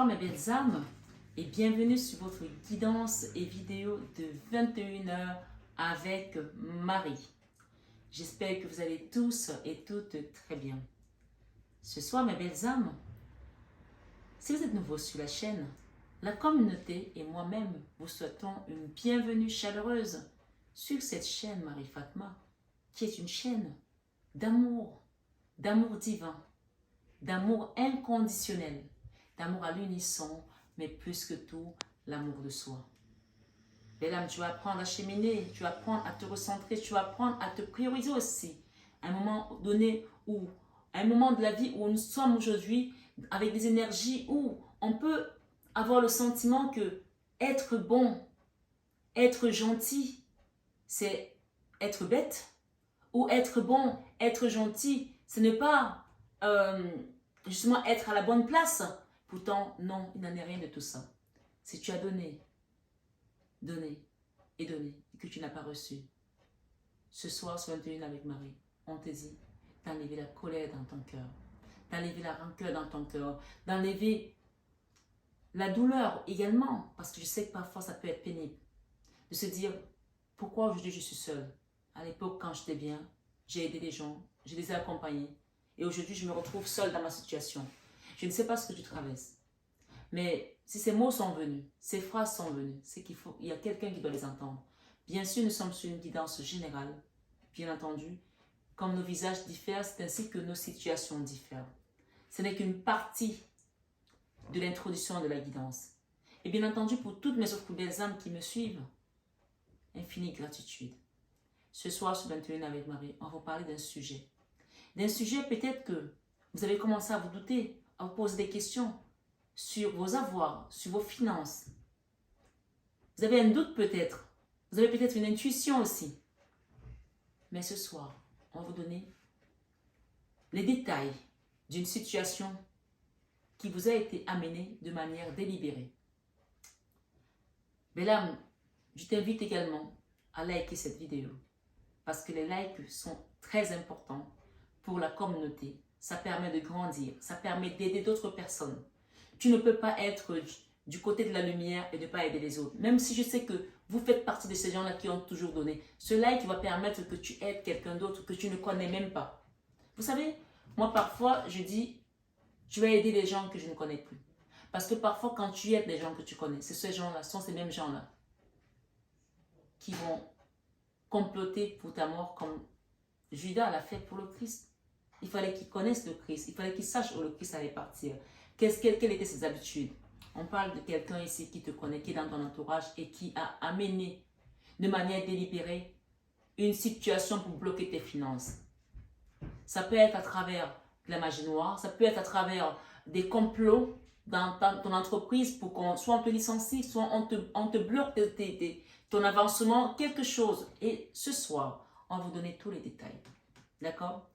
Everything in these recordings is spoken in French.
Bonsoir mes belles âmes et bienvenue sur votre guidance et vidéo de 21h avec Marie. J'espère que vous allez tous et toutes très bien. Ce soir mes belles âmes, si vous êtes nouveau sur la chaîne, la communauté et moi-même vous souhaitons une bienvenue chaleureuse sur cette chaîne Marie Fatma, qui est une chaîne d'amour divin, d'amour inconditionnel, d'amour à l'unisson, mais plus que tout, l'amour de soi. Belle âme, tu vas apprendre à cheminer, tu vas apprendre à te recentrer, tu vas apprendre à te prioriser aussi. À un moment donné où, à un moment de la vie où nous sommes aujourd'hui, avec des énergies où on peut avoir le sentiment que être bon, être gentil, c'est être bête, ou être bon, être gentil, ce n'est pas justement être à la bonne place. Pourtant, non, il n'en est rien de tout ça. Si tu as donné, donné et donné, et que tu n'as pas reçu, ce soir, sur 21 avec Marie, on te dit d'enlever la colère dans ton cœur, d'enlever la rancœur dans ton cœur, d'enlever la douleur également, parce que je sais que parfois ça peut être pénible, de se dire, pourquoi aujourd'hui je suis seule? À l'époque, quand j'étais bien, j'ai aidé les gens, je les ai accompagnés, et aujourd'hui je me retrouve seule dans ma situation. Je ne sais pas ce que tu traverses, mais si ces mots sont venus, ces phrases sont venues, c'est qu'il y a quelqu'un qui doit les entendre. Bien sûr, nous sommes sur une guidance générale, bien entendu. Comme nos visages diffèrent, c'est ainsi que nos situations diffèrent. Ce n'est qu'une partie de l'introduction de la guidance. Et bien entendu, pour toutes mes autres belles âmes qui me suivent, infinie gratitude. Ce soir, sur 21 avec Marie, on va parler d'un sujet. D'un sujet peut-être que vous avez commencé à vous douter, à vous poser des questions sur vos avoirs, sur vos finances. Vous avez un doute peut-être. Vous avez peut-être une intuition aussi. Mais ce soir, on va vous donner les détails d'une situation qui vous a été amenée de manière délibérée. Belle âme, je t'invite également à liker cette vidéo parce que les likes sont très importants pour la communauté. Ça permet de grandir, ça permet d'aider d'autres personnes. Tu ne peux pas être du côté de la lumière et ne pas aider les autres. Même si je sais que vous faites partie de ces gens-là qui ont toujours donné. Ce like va permettre que tu aides quelqu'un d'autre que tu ne connais même pas. Vous savez, moi parfois je dis, je vais aider les gens que je ne connais plus. Parce que parfois quand tu aides les gens que tu connais, ces gens-là sont ces mêmes gens-là qui vont comploter pour ta mort comme Judas l'a fait pour le Christ. Il fallait qu'il connaisse le Christ, il fallait qu'il sache où le Christ allait partir. Quelles étaient ses habitudes? On parle de quelqu'un ici qui te connaît, qui est dans ton entourage et qui a amené de manière délibérée une situation pour bloquer tes finances. Ça peut être à travers de la magie noire, ça peut être à travers des complots dans ton entreprise pour qu'on soit on te licencie, soit on te bloque ton avancement, quelque chose. Et ce soir, on va vous donner tous les détails. D'accord?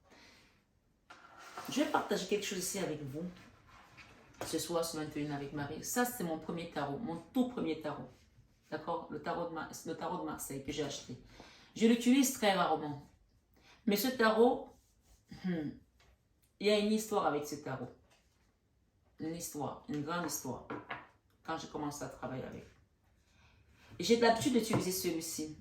Je vais partager quelque chose ici avec vous. Ce soir, sur 21 avec Marie. Ça, c'est mon premier tarot, mon tout premier tarot. D'accord? Le tarot de Marseille que j'ai acheté. Je l'utilise très rarement. Mais ce tarot, il y a une histoire avec ce tarot. Une histoire, une grande histoire. Quand j'ai commencé à travailler avec. Et j'ai l'habitude d'utiliser celui-ci.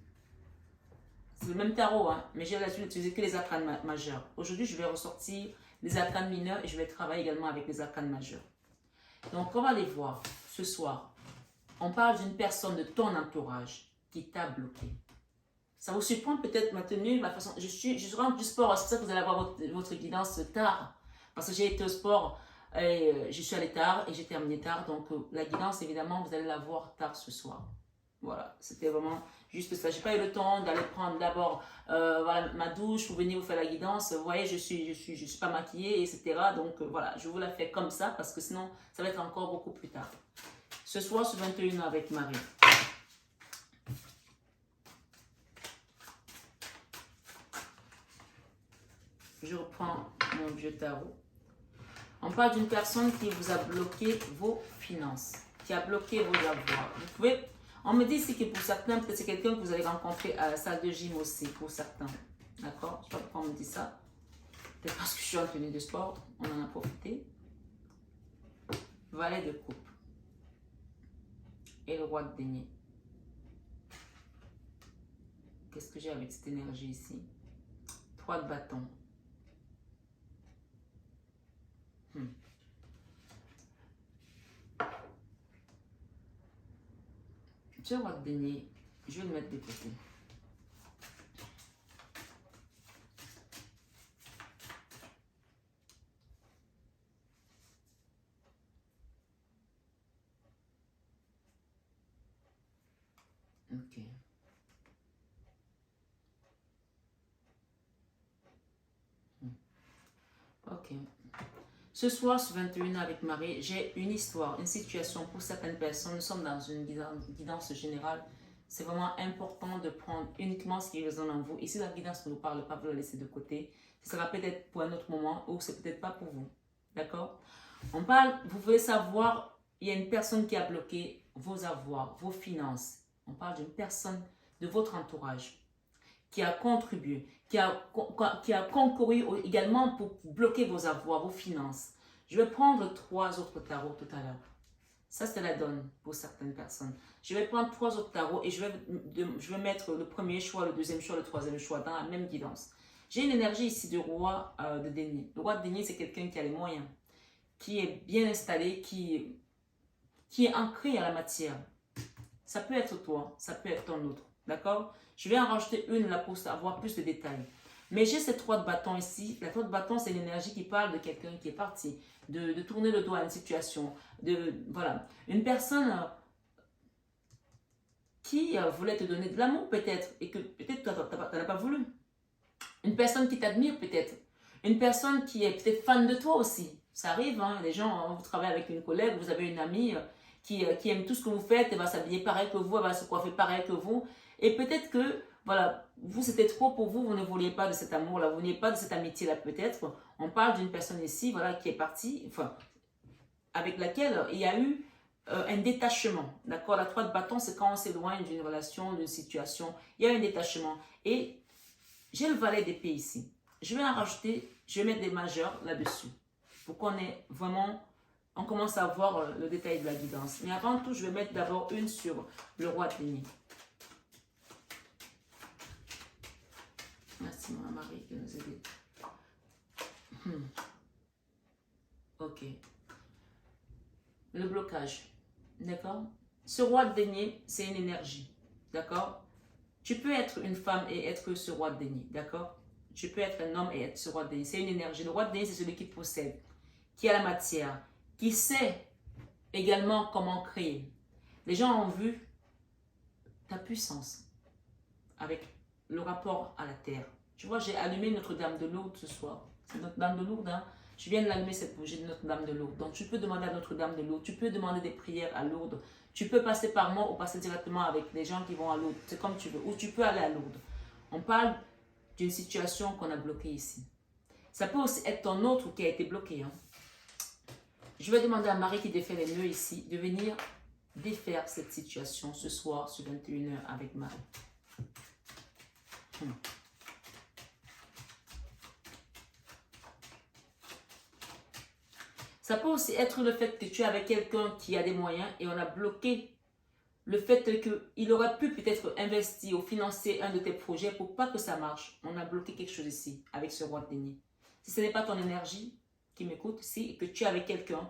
C'est le même tarot, hein, mais j'ai l'habitude d'utiliser que les arcanes majeurs. Aujourd'hui, je vais ressortir les arcanes mineurs et je vais travailler également avec les arcanes majeurs. Donc, on va les voir ce soir. On parle d'une personne de ton entourage qui t'a bloqué. Ça vous surprend peut-être ma tenue, ma façon. Je rentre du sport, c'est pour ça que vous allez avoir votre guidance tard. Parce que j'ai été au sport, et je suis allée tard et j'ai terminé tard. Donc, la guidance, évidemment, vous allez la voir tard ce soir. Voilà, c'était vraiment juste ça. Je n'ai pas eu le temps d'aller prendre d'abord voilà, ma douche pour venir vous faire la guidance. Vous voyez, je suis pas maquillée, etc. Donc voilà, je vous la fais comme ça parce que sinon, ça va être encore beaucoup plus tard. Ce soir, sur 21 avec Marie. Je reprends mon vieux tarot. On parle d'une personne qui vous a bloqué vos finances, qui a bloqué vos avoirs. Vous pouvez... On me dit ici que pour certains, peut-être c'est quelqu'un que vous allez rencontrer à la salle de gym aussi, pour certains. D'accord? Je ne sais pas pourquoi on me dit ça. Peut-être parce que je suis en tenue de sport, on en a profité. Valet de coupe. et le roi de denier. Qu'est-ce que j'ai avec cette énergie ici? 3 de bâton. Ce roi de denier, je vais le mettre de côté. Ok. Ok. Ce soir, sur 21 avec Marie, j'ai une histoire, une situation pour certaines personnes. Nous sommes dans une guidance générale. C'est vraiment important de prendre uniquement ce qui résonne en vous. Et si la guidance ne vous parle pas, vous la laissez de côté. Ça sera peut-être pour un autre moment ou c'est peut-être pas pour vous. D'accord? On parle, vous voulez savoir, il y a une personne qui a bloqué vos avoirs, vos finances. On parle d'une personne de votre entourage qui a contribué, qui a concouru également pour bloquer vos avoirs, vos finances. Je vais prendre 3 autres tarots tout à l'heure. Ça, c'est la donne pour certaines personnes. Je vais prendre 3 autres tarots et je vais mettre le premier choix, le deuxième choix, le troisième choix dans la même guidance. J'ai une énergie ici du roi de denier. Le roi de denier, c'est quelqu'un qui a les moyens, qui est bien installé, qui est ancré à la matière. Ça peut être toi, ça peut être ton autre. D'accord? Je vais en rajouter une là pour avoir plus de détails. Mais j'ai ces 3 de bâton ici. La 3 de bâton, c'est l'énergie qui parle de quelqu'un qui est parti, de tourner le dos à une situation. Voilà. Une personne qui voulait te donner de l'amour peut-être et que peut-être tu n'as pas voulu. Une personne qui t'admire peut-être. Une personne qui est peut-être fan de toi aussi. Ça arrive, hein? Les gens, vous travaillez avec une collègue, vous avez une amie qui aime tout ce que vous faites, elle va s'habiller pareil que vous, elle va se coiffer pareil que vous. Et peut-être que, voilà, vous c'était trop pour vous, vous ne vouliez pas de cet amour-là, vous ne vouliez pas de cette amitié-là peut-être. On parle d'une personne ici, voilà, qui est partie, enfin, avec laquelle il y a eu un détachement. D'accord? La 3 de bâton, c'est quand on s'éloigne d'une relation, d'une situation. Il y a un détachement. Et j'ai le valet d'épée ici. Je vais en rajouter, je vais mettre des majeurs là-dessus. Pour qu'on ait vraiment, on commence à voir le détail de la guidance. Mais avant tout, je vais mettre d'abord une sur le roi de denier. Merci, mon Marie, qui nous aide. Ok. Le blocage. D'accord? Ce roi de denier, c'est une énergie. D'accord? Tu peux être une femme et être ce roi de denier. D'accord? Tu peux être un homme et être ce roi de denier. C'est une énergie. Le roi de denier, c'est celui qui possède, qui a la matière, qui sait également comment créer. Les gens ont vu ta puissance avec le rapport à la terre. Tu vois, j'ai allumé Notre-Dame de Lourdes ce soir. C'est Notre-Dame de Lourdes, hein? Je viens de l'allumer cette bougie de Notre-Dame de Lourdes. Donc, tu peux demander à Notre-Dame de Lourdes. Tu peux demander des prières à Lourdes. Tu peux passer par moi ou passer directement avec les gens qui vont à Lourdes. C'est comme tu veux. Ou tu peux aller à Lourdes. On parle d'une situation qu'on a bloquée ici. Ça peut aussi être ton autre qui a été bloqué. Hein? Je vais demander à Marie qui défait les nœuds ici de venir défaire cette situation ce soir sur 21h avec Marie. Ça peut aussi être le fait que tu es avec quelqu'un qui a des moyens et on a bloqué le fait qu'il aurait pu peut-être investir ou financer un de tes projets pour pas que ça marche. On a bloqué quelque chose ici avec ce roi de denier. Si ce n'est pas ton énergie qui m'écoute ici et que tu es avec quelqu'un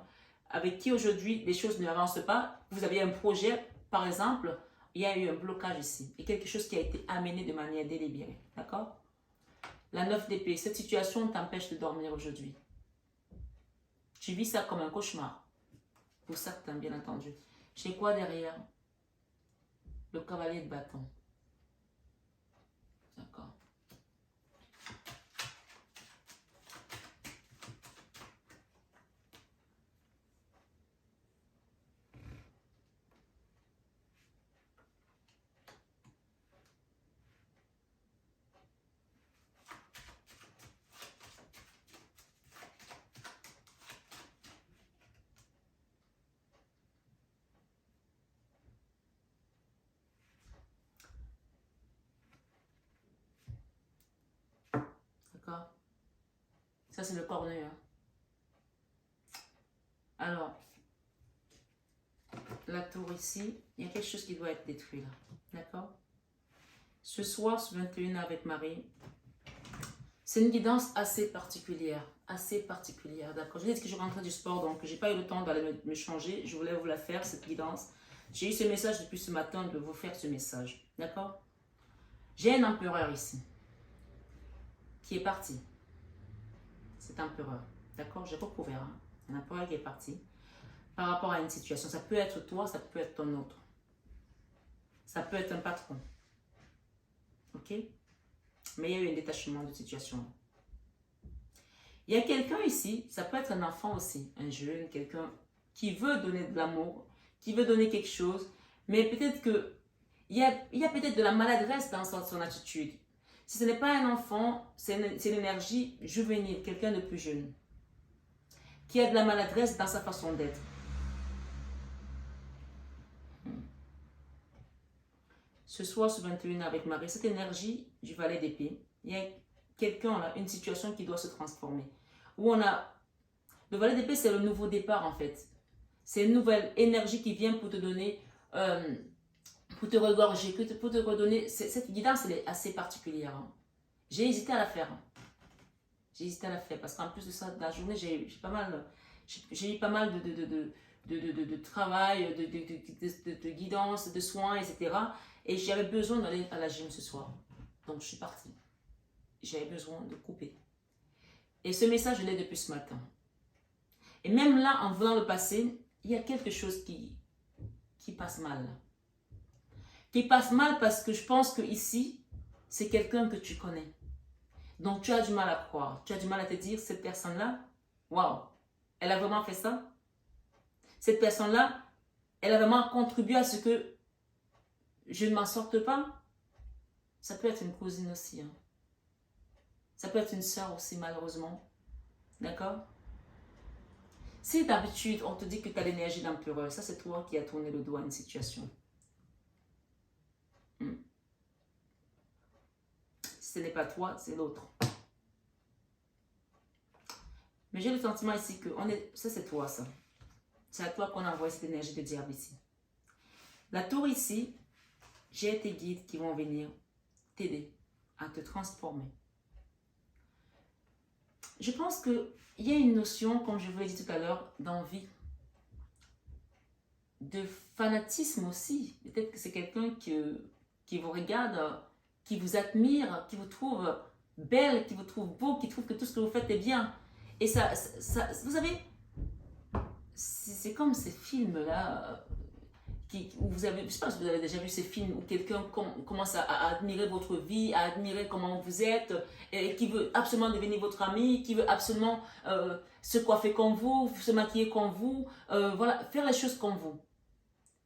avec qui aujourd'hui les choses n'avancent pas, vous avez un projet par exemple, il y a eu un blocage ici et quelque chose qui a été amené de manière délibérée. D'accord? La 9 d'épée, cette situation t'empêche de dormir aujourd'hui. Tu vis ça comme un cauchemar. Pour certains, bien entendu. J'ai quoi derrière? Le cavalier de bâton. D'accord. D'accord. Ça, c'est le cornet. Hein. Alors, la tour ici, il y a quelque chose qui doit être détruit là. D'accord? Ce soir, ce 21 avec Marie, c'est une guidance assez particulière. D'accord? Je vous ai dit que je rentrais du sport, donc j'ai pas eu le temps d'aller me changer. Je voulais vous la faire, cette guidance. J'ai eu ce message depuis ce matin de vous faire ce message. D'accord? J'ai un empereur ici qui est parti. Cet empereur. D'accord? J'ai recouvert. Hein? Un empereur qui est parti par rapport à une situation. Ça peut être toi, ça peut être ton autre. Ça peut être un patron. Ok? Mais il y a eu un détachement de situation. Il y a quelqu'un ici, ça peut être un enfant aussi, un jeune, quelqu'un qui veut donner de l'amour, qui veut donner quelque chose, mais peut-être que il y a peut-être de la maladresse dans son attitude. Si ce n'est pas un enfant, c'est l'énergie juvénile, quelqu'un de plus jeune, qui a de la maladresse dans sa façon d'être. Ce soir, ce 21 avec Marie, cette énergie du valet d'épée, il y a quelqu'un là, une situation qui doit se transformer. Où on a... Le valet d'épée, c'est le nouveau départ en fait. C'est une nouvelle énergie qui vient pour te donner, pour te regorger, pour te redonner. Cette guidance, elle est assez particulière. Hein. J'ai hésité à la faire. Hein. J'ai hésité à la faire parce qu'en plus de ça, dans la journée, j'ai eu pas mal de travail, de guidance, de soins, etc. Et j'avais besoin d'aller à la gym ce soir. Donc, je suis partie. J'avais besoin de couper. Et ce message, je l'ai depuis ce matin. Et même là, en voulant le passer, il y a quelque chose qui passe mal. Qui passe mal parce que je pense que ici, c'est quelqu'un que tu connais. Donc, tu as du mal à croire. Tu as du mal à te dire, cette personne-là, waouh, elle a vraiment fait ça? Cette personne-là, elle a vraiment contribué à ce que je ne m'en sorte pas? Ça peut être une cousine aussi. Hein. Ça peut être une soeur aussi, malheureusement. D'accord? Si d'habitude, on te dit que tu as l'énergie d'empereur, ça c'est toi qui as tourné le dos à une situation. Si ce n'est pas toi, c'est l'autre. Mais j'ai le sentiment ici que ça c'est toi, ça. C'est à toi qu'on envoie cette énergie de diable ici. La tour ici, j'ai tes guides qui vont venir t'aider à te transformer. Je pense qu'il y a une notion, comme je vous l'ai dit tout à l'heure, d'envie, de fanatisme aussi. Peut-être que c'est quelqu'un qui vous regarde, qui vous admire, qui vous trouve belle, qui vous trouve beau, qui trouve que tout ce que vous faites est bien. Et ça vous savez, c'est comme ces films-là, où vous avez, je ne sais pas si vous avez déjà vu ces films où quelqu'un commence à admirer votre vie, à admirer comment vous êtes, et qui veut absolument devenir votre ami, qui veut absolument se coiffer comme vous, se maquiller comme vous, voilà, faire les choses comme vous.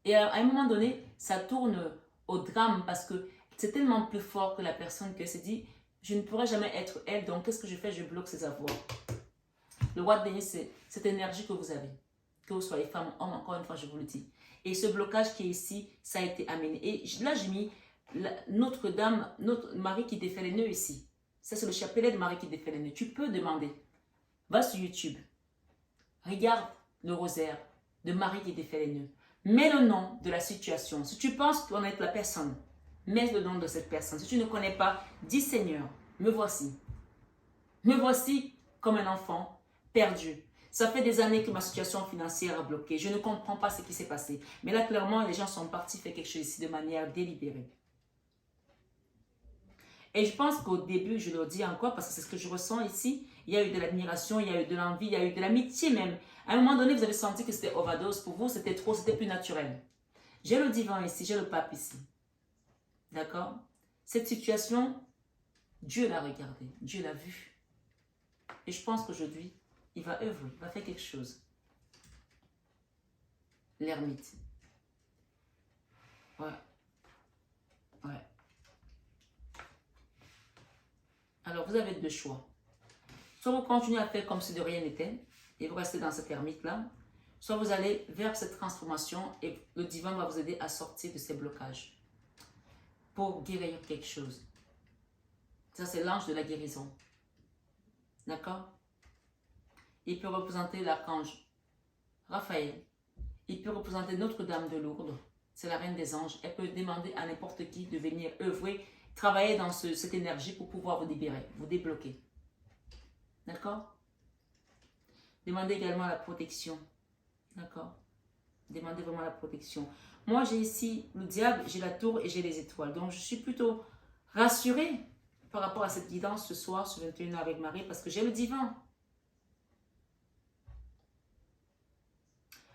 Et à un moment donné, ça tourne au drame parce que c'est tellement plus fort que la personne que se dit, je ne pourrai jamais être elle, donc qu'est-ce que je fais? Je bloque ses avoirs. Le roi de denier, c'est cette énergie que vous avez. Que vous soyez femme, homme, encore une fois, je vous le dis. Et ce blocage qui est ici, ça a été amené. Et là, j'ai mis Notre-Dame, notre Marie qui défait les nœuds ici. Ça, c'est le chapelet de Marie qui défait les nœuds. Tu peux demander. Va sur YouTube. Regarde le rosaire de Marie qui défait les nœuds. Mets le nom de la situation. Si tu penses connaître la personne, mets le nom de cette personne. Si tu ne connais pas, dis Seigneur, me voici. Me voici comme un enfant perdu. Ça fait des années que ma situation financière est bloquée. Je ne comprends pas ce qui s'est passé. Mais là, clairement, les gens sont partis faire quelque chose ici de manière délibérée. Et je pense qu'au début, je le dis encore, parce que c'est ce que je ressens ici, il y a eu de l'admiration, il y a eu de l'envie, il y a eu de l'amitié même. À un moment donné, vous avez senti que c'était overdose pour vous, c'était trop, c'était plus naturel. J'ai le divan ici, j'ai le pape ici. D'accord? Cette situation, Dieu l'a regardée, Dieu l'a vue. Et je pense qu'aujourd'hui, il va œuvrer, il va faire quelque chose. L'ermite. Ouais. Ouais. Alors, vous avez deux choix. Soit vous continuez à faire comme si de rien n'était, et vous restez dans cette ermite-là, soit vous allez vers cette transformation et le divin va vous aider à sortir de ces blocages pour guérir quelque chose. Ça, c'est l'ange de la guérison. D'accord? Il peut représenter l'archange Raphaël. Il peut représenter Notre-Dame de Lourdes. C'est la reine des anges. Elle peut demander à n'importe qui de venir œuvrer, travailler dans cette énergie pour pouvoir vous libérer, vous débloquer. D'accord? Demandez également la protection. D'accord? Demandez vraiment la protection. Moi, j'ai ici le diable, j'ai la tour et j'ai les étoiles. Donc, je suis plutôt rassurée par rapport à cette guidance ce soir, sur 21h avec Marie, parce que j'ai le divin.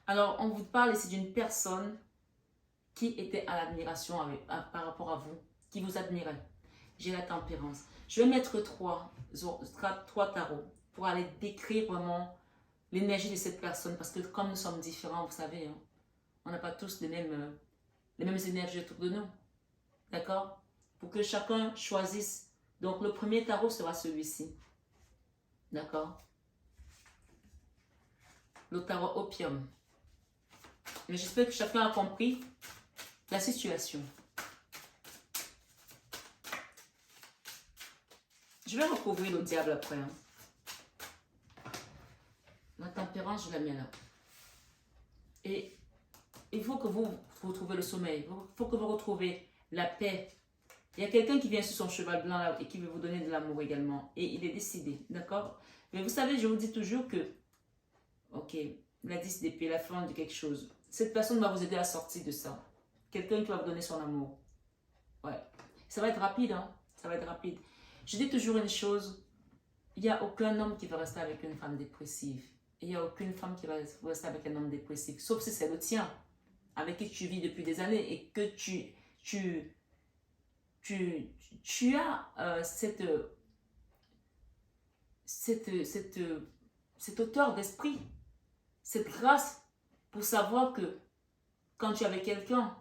Alors, on vous parle ici d'une personne qui était à l'admiration par rapport à vous, qui vous admirait. J'ai la tempérance. Je vais mettre trois tarots pour aller décrire vraiment l'énergie de cette personne, parce que comme nous sommes différents, vous savez, hein, on n'a pas tous les mêmes énergies autour de nous. D'accord? Pour que chacun choisisse. Donc, le premier tarot sera celui-ci. D'accord? Le tarot opium. Mais j'espère que chacun a compris la situation. Je vais recouvrir le diable après. Hein. La tempérance, je la mets là. Et il faut que vous trouviez le sommeil. Il faut que vous retrouviez la paix. Il y a quelqu'un qui vient sur son cheval blanc là et qui veut vous donner de l'amour également. Et il est décidé. D'accord? Mais vous savez, je vous dis toujours que, ok, la 10 d'épée, la fin de quelque chose. Cette personne va vous aider à sortir de ça. Quelqu'un qui va vous donner son amour. Ouais. Ça va être rapide, hein? Ça va être rapide. Je dis toujours une chose. Il n'y a aucun homme qui va rester avec une femme dépressive. Et il n'y a aucune femme qui va rester avec un homme dépressif. Sauf si c'est le tien. Avec qui tu vis depuis des années et que tu as cette hauteur d'esprit. Cette grâce pour savoir que quand tu es avec quelqu'un,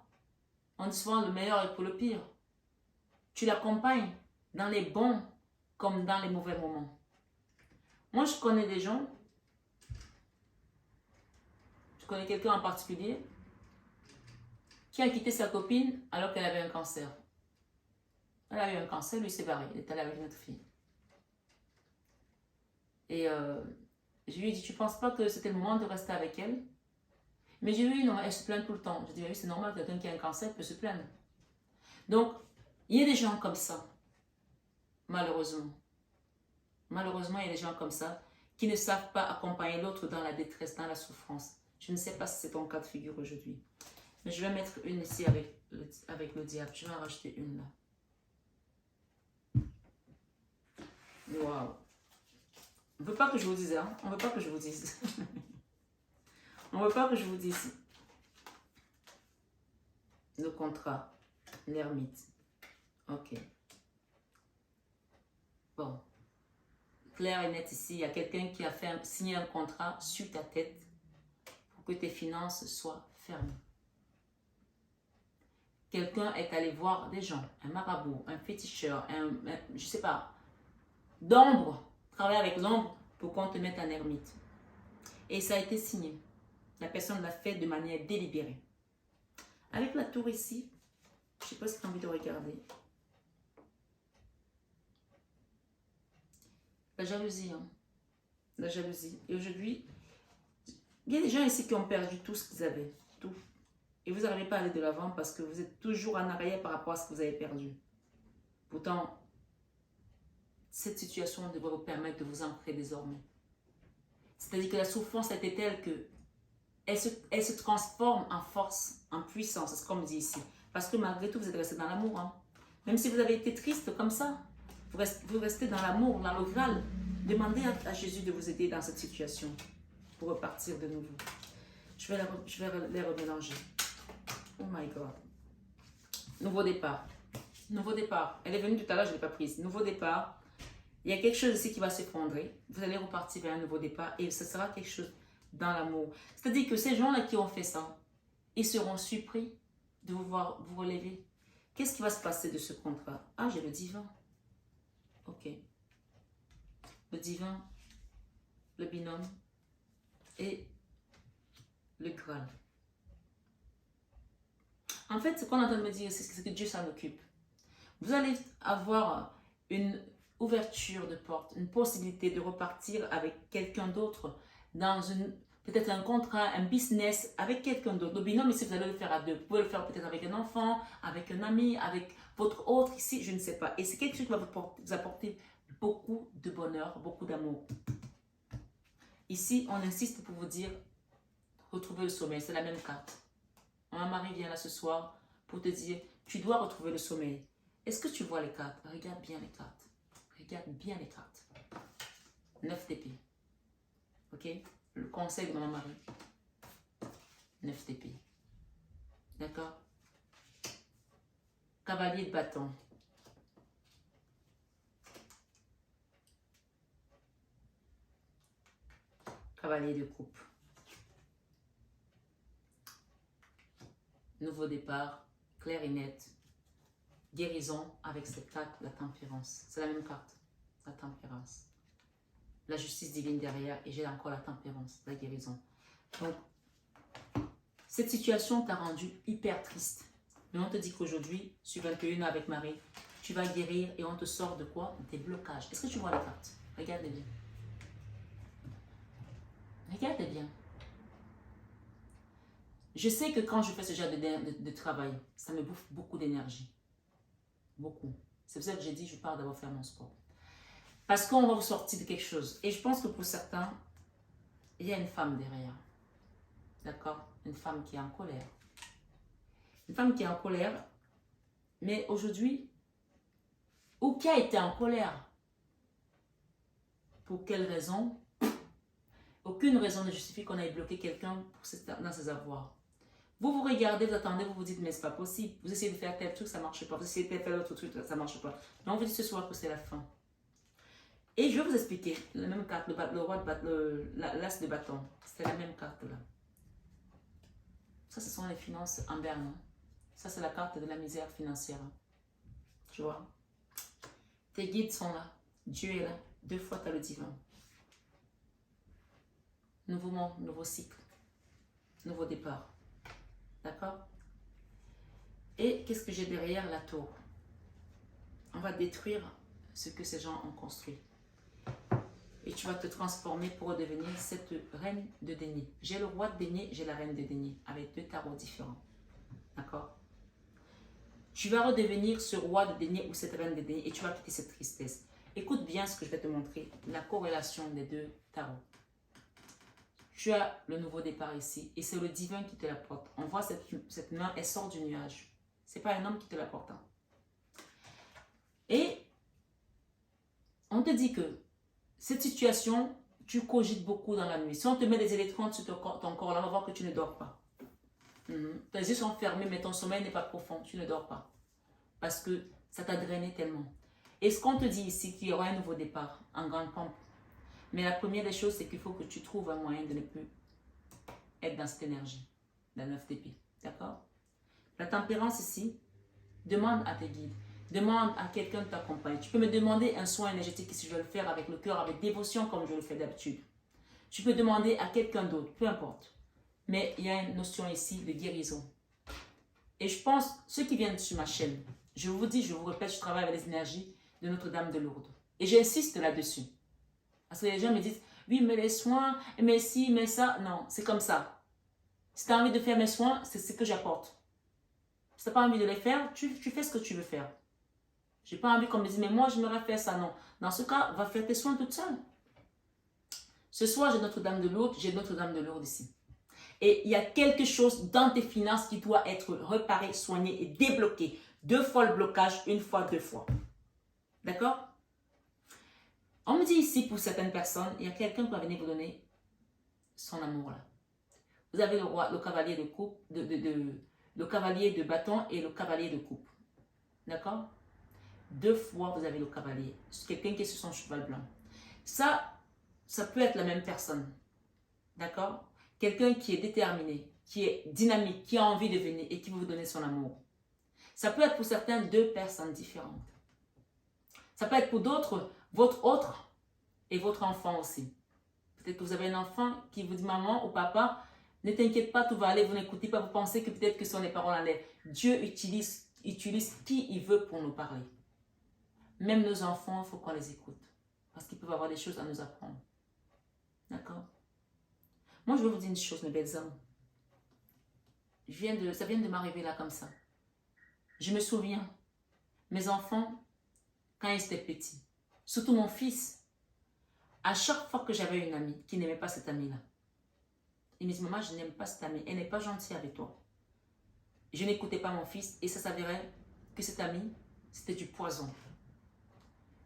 on dit souvent le meilleur est pour le pire. Tu l'accompagnes dans les bons comme dans les mauvais moments. Moi, je connais des gens, je connais quelqu'un en particulier qui a quitté sa copine alors qu'elle avait un cancer. Elle a eu un cancer, lui s'est barré, il est allé avec une autre fille. Et je lui ai dit, tu ne penses pas que c'était le moment de rester avec elle? Mais j'ai dit, non, elle se plaint tout le temps. Je dis, oui, c'est normal, quelqu'un qui a un cancer peut se plaindre. Donc, il y a des gens comme ça, malheureusement. Malheureusement, il y a des gens comme ça qui ne savent pas accompagner l'autre dans la détresse, dans la souffrance. Je ne sais pas si c'est ton cas de figure aujourd'hui. Mais je vais mettre une ici avec le diable. Je vais en rajouter une là. Waouh. On ne veut pas que je vous dise, hein? On ne veut pas que je vous dise. On ne veut pas que je vous dise. Le contrat. L'ermite. Ok. Bon. Clair et net ici, il y a quelqu'un qui a signé un contrat sur ta tête pour que tes finances soient fermées. Quelqu'un est allé voir des gens, un marabout, un féticheur, je ne sais pas, d'ombre, travailler avec l'ombre pour qu'on te mette en ermite. Et ça a été signé. La personne l'a fait de manière délibérée. Avec la tour ici, je ne sais pas si tu as envie de regarder. La jalousie, hein. La jalousie. Et aujourd'hui, il y a des gens ici qui ont perdu tout ce qu'ils avaient. Tout. Et vous n'arrivez pas à aller de l'avant parce que vous êtes toujours en arrière par rapport à ce que vous avez perdu. Pourtant, cette situation devrait vous permettre de vous ancrer désormais. C'est-à-dire que la souffrance était telle que elle se transforme en force, en puissance, c'est ce qu'on me dit ici. Parce que malgré tout, vous êtes resté dans l'amour. Hein. Même si vous avez été triste comme ça, vous restez dans l'amour, dans le Graal. Demandez à Jésus de vous aider dans cette situation pour repartir de nouveau. Je vais les remélanger. Oh my God. Nouveau départ. Nouveau départ. Elle est venue tout à l'heure, je ne l'ai pas prise. Nouveau départ. Il y a quelque chose ici qui va s'effondrer. Vous allez repartir vers un nouveau départ et ce sera quelque chose dans l'amour. C'est-à-dire que ces gens-là qui ont fait ça, ils seront surpris de vous voir vous relever. Qu'est-ce qui va se passer de ce contrat? Ah, j'ai le divin. Ok. Le divin, le binôme et le Graal. En fait, ce qu'on est en train de me dire, c'est que Dieu s'en occupe. Vous allez avoir une ouverture de porte, une possibilité de repartir avec quelqu'un d'autre dans peut-être un contrat, un business avec quelqu'un d'autre. Le binôme ici, vous allez le faire à deux. Vous pouvez le faire peut-être avec un enfant, avec un ami, avec votre autre ici, je ne sais pas. Et c'est quelque chose qui va vous apporter beaucoup de bonheur, beaucoup d'amour. Ici, on insiste pour vous dire, retrouver le sommeil. C'est la même carte. Un mari vient là ce soir pour te dire, tu dois retrouver le sommeil. Est-ce que tu vois les cartes? Regarde bien les cartes. Regarde bien les cartes. 9 d'épée. Ok? Le conseil de mon mari. 9 d'épée. D'accord? Cavalier de bâton. Cavalier de coupe. Nouveau départ, clair et net. Guérison avec cette carte, la tempérance. C'est la même carte, la tempérance. La justice divine derrière et j'ai encore la tempérance, la guérison. Donc, cette situation t'a rendu hyper triste. Mais on te dit qu'aujourd'hui, sur 21 avec Marie, tu vas guérir et on te sort de quoi? Des blocages. Est-ce que tu vois les cartes? Regardez bien. Regardez bien. Je sais que quand je fais ce genre de travail, ça me bouffe beaucoup d'énergie. Beaucoup. C'est pour ça que j'ai dit, je pars d'abord faire mon sport. Parce qu'on va vous sortir de quelque chose. Et je pense que pour certains, il y a une femme derrière. D'accord? Une femme qui est en colère. Une femme qui est en colère, mais aujourd'hui, ou qui a été en colère. Pour quelle raison? Aucune raison ne justifie qu'on aille bloquer quelqu'un dans ses avoirs. Vous regardez, vous attendez, vous vous dites, mais c'est pas possible. Vous essayez de faire tel truc, ça marche pas. Vous essayez de faire l'autre truc, ça marche pas. Mais on vous dit ce soir que c'est la fin. Et je vais vous expliquer la même carte, le roi de l'as de bâton. C'est la même carte là. Ça, ce sont les finances en berne. Ça, c'est la carte de la misère financière. Tu vois? Tes guides sont là. Dieu est là. 2 fois, tu as le divin. Nouveau monde, nouveau cycle. Nouveau départ. D'accord? Et qu'est-ce que j'ai derrière la tour? On va détruire ce que ces gens ont construit. Et tu vas te transformer pour devenir cette reine de denier. J'ai le roi de denier, j'ai la reine de denier, avec 2 tarots différents. D'accord? Tu vas redevenir ce roi de denier ou cette reine de denier et tu vas quitter cette tristesse. Écoute bien ce que je vais te montrer, la corrélation des 2 tarots. Tu as le nouveau départ ici et c'est le divin qui te l'apporte. On voit cette main, elle sort du nuage. Ce n'est pas un homme qui te l'apporte. Et on te dit que cette situation, tu cogites beaucoup dans la nuit. Si on te met des électrons sur ton corps, là, on va voir que tu ne dors pas. Tes yeux sont fermés, mais ton sommeil n'est pas profond. Tu ne dors pas. Parce que ça t'a drainé tellement. Et ce qu'on te dit ici, qu'il y aura un nouveau départ en grande pompe. Mais la première des choses, c'est qu'il faut que tu trouves un moyen de ne plus être dans cette énergie, la 9 d'épée. D'accord? La tempérance ici, demande à tes guides. Demande à quelqu'un de t'accompagner. Tu peux me demander un soin énergétique si je vais le faire avec le cœur, avec dévotion comme je le fais d'habitude. Tu peux demander à quelqu'un d'autre, peu importe. Mais il y a une notion ici de guérison. Et je pense, ceux qui viennent sur ma chaîne, je vous dis, je vous répète, je travaille avec les énergies de Notre-Dame de Lourdes. Et j'insiste là-dessus. Parce que les gens me disent, oui, mais les soins, mais si, mais ça. Non, c'est comme ça. Si tu as envie de faire mes soins, c'est ce que j'apporte. Si tu n'as pas envie de les faire, tu fais ce que tu veux faire. Je n'ai pas envie qu'on me dise, mais moi, j'aimerais faire ça. Non. Dans ce cas, va faire tes soins toute seule. Ce soir, j'ai Notre-Dame de Lourdes, j'ai Notre-Dame de Lourdes ici. Et il y a quelque chose dans tes finances qui doit être réparé, soigné et débloqué. 2 fois le blocage, 1 fois, 2 fois. D'accord? On me dit ici, pour certaines personnes, il y a quelqu'un qui va venir vous donner son amour là. Vous avez le roi, le cavalier de coupe, le cavalier de bâton et le cavalier de coupe. D'accord? 2 fois, vous avez le cavalier. Quelqu'un qui est sur son cheval blanc. Ça peut être la même personne. D'accord? Quelqu'un qui est déterminé, qui est dynamique, qui a envie de venir et qui veut vous donner son amour. Ça peut être pour certains 2 personnes différentes. Ça peut être pour d'autres, votre autre et votre enfant aussi. Peut-être que vous avez un enfant qui vous dit, maman ou papa, ne t'inquiète pas, tout va aller, vous n'écoutez pas, vous pensez que peut-être que ce sont des paroles en l'air. Dieu utilise qui il veut pour nous parler. Même nos enfants, il faut qu'on les écoute. Parce qu'ils peuvent avoir des choses à nous apprendre. D'accord? Moi, je vais vous dire une chose, mes belles âmes. Ça vient de m'arriver là comme ça. Je me souviens, mes enfants, quand ils étaient petits, surtout mon fils, à chaque fois que j'avais une amie qui n'aimait pas cette amie-là, il me dit, maman, je n'aime pas cette amie, elle n'est pas gentille avec toi. Je n'écoutais pas mon fils et ça s'avérait que cette amie, c'était du poison.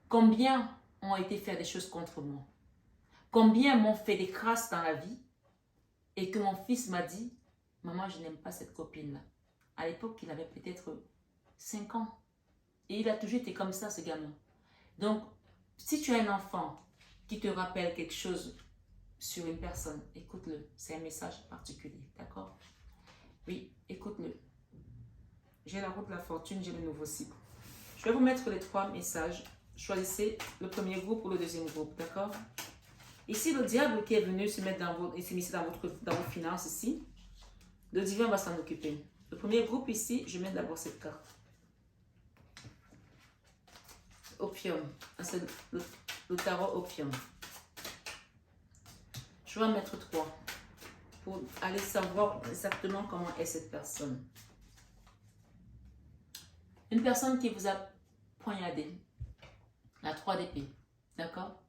Combien ont été faire des choses contre moi? Combien m'ont fait des crasses dans la vie et que mon fils m'a dit, maman, je n'aime pas cette copine-là. À l'époque, il avait peut-être 5 ans. Et il a toujours été comme ça, ce gamin. Donc, si tu as un enfant qui te rappelle quelque chose sur une personne, écoute-le. C'est un message particulier, d'accord? Oui, écoute-le. J'ai la roue de la fortune, j'ai le nouveau cycle. Je vais vous mettre les 3 messages. Choisissez le premier groupe ou le deuxième groupe, d'accord? Ici, le diable qui est venu se mettre dans vos finances ici, le divin va s'en occuper. Le premier groupe ici, je mets d'abord cette carte. Opium. C'est le tarot opium. Je vais en mettre 3 pour aller savoir exactement comment est cette personne. Une personne qui vous a poignardé. La 3 d'épée. D'accord?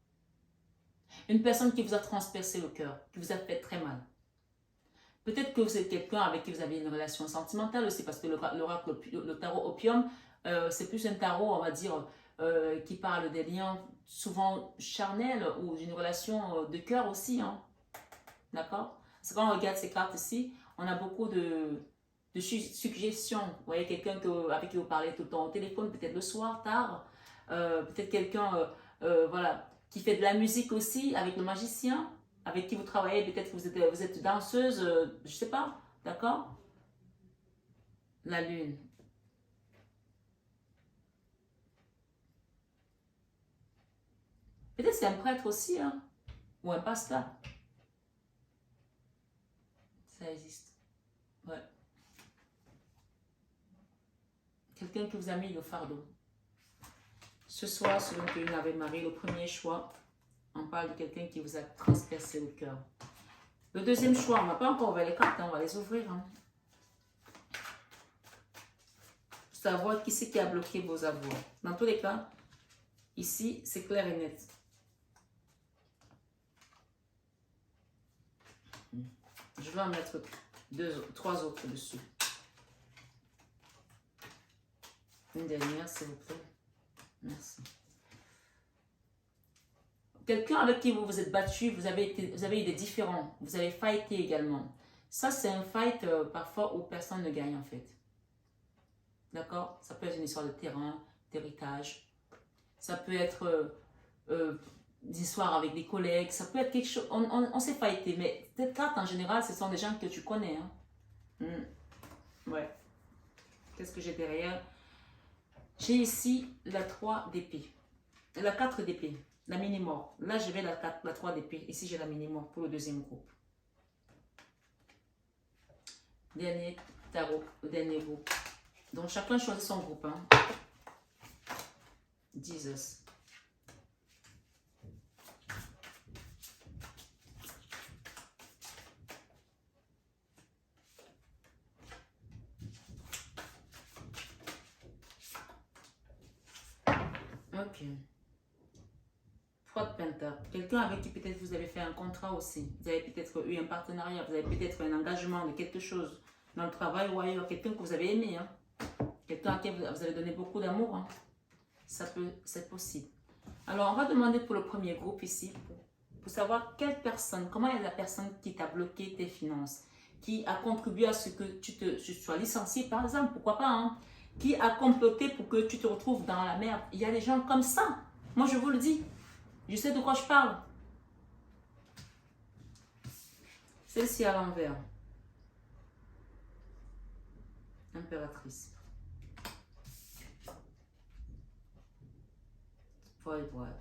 Une personne qui vous a transpercé le cœur, qui vous a fait très mal. Peut-être que vous êtes quelqu'un avec qui vous avez une relation sentimentale aussi, parce que le tarot opium, c'est plus un tarot, on va dire, qui parle des liens souvent charnels ou d'une relation de cœur aussi. Hein. D'accord? Parce que quand on regarde ces cartes ici, on a beaucoup de suggestions. Vous voyez, quelqu'un avec qui vous parlez tout le temps au téléphone, peut-être le soir, tard. Peut-être quelqu'un, voilà, qui fait de la musique aussi avec le magicien, avec qui vous travaillez, peut-être que vous êtes danseuse, je ne sais pas, d'accord? La lune. Peut-être c'est un prêtre aussi, hein? Ou un pasteur. Ça existe. Ouais. Quelqu'un qui vous a mis le fardeau. Ce soir, selon que une Ave Marie, le premier choix, on parle de quelqu'un qui vous a transpercé le cœur. Le deuxième choix, on ne va pas encore ouvrir les cartes, on va les ouvrir. Hein. Pour savoir qui c'est qui a bloqué vos avoirs. Dans tous les cas, ici, c'est clair et net. Je vais en mettre 3 autres dessus. Une dernière, s'il vous plaît. Merci. Quelqu'un avec qui vous vous êtes battu, vous avez eu des différends, vous avez fighté également. Ça, c'est un fight parfois où personne ne gagne en fait. D'accord? Ça peut être une histoire de terrain, d'héritage. Ça peut être des histoires avec des collègues. Ça peut être quelque chose. On s'est fighté, mais cette carte en général, ce sont des gens que tu connais. Hein? Ouais. Qu'est-ce que j'ai derrière? J'ai ici la 3 d'épée. La 4 d'épée. La mini-mort. Là, je vais la 3 d'épée. Ici, j'ai la mini-mort pour le deuxième groupe. Dernier tarot, le dernier groupe. Donc, chacun choisit son groupe. Hein. Jesus. Ok. 3 de Pentacle. Quelqu'un avec qui peut-être vous avez fait un contrat aussi. Vous avez peut-être eu un partenariat. Vous avez peut-être un engagement de quelque chose dans le travail ou ailleurs. Quelqu'un que vous avez aimé. Hein. Quelqu'un à qui vous avez donné beaucoup d'amour. Hein. C'est possible. Alors, on va demander pour le premier groupe ici, pour savoir quelle personne, comment est la personne qui t'a bloqué tes finances, qui a contribué à ce que tu sois licencié, par exemple, pourquoi pas, hein, qui a comploté pour que tu te retrouves dans la merde. Il y a des gens comme ça. Moi, je vous le dis. Je sais de quoi je parle. Celle-ci à l'envers. Impératrice. Voilà.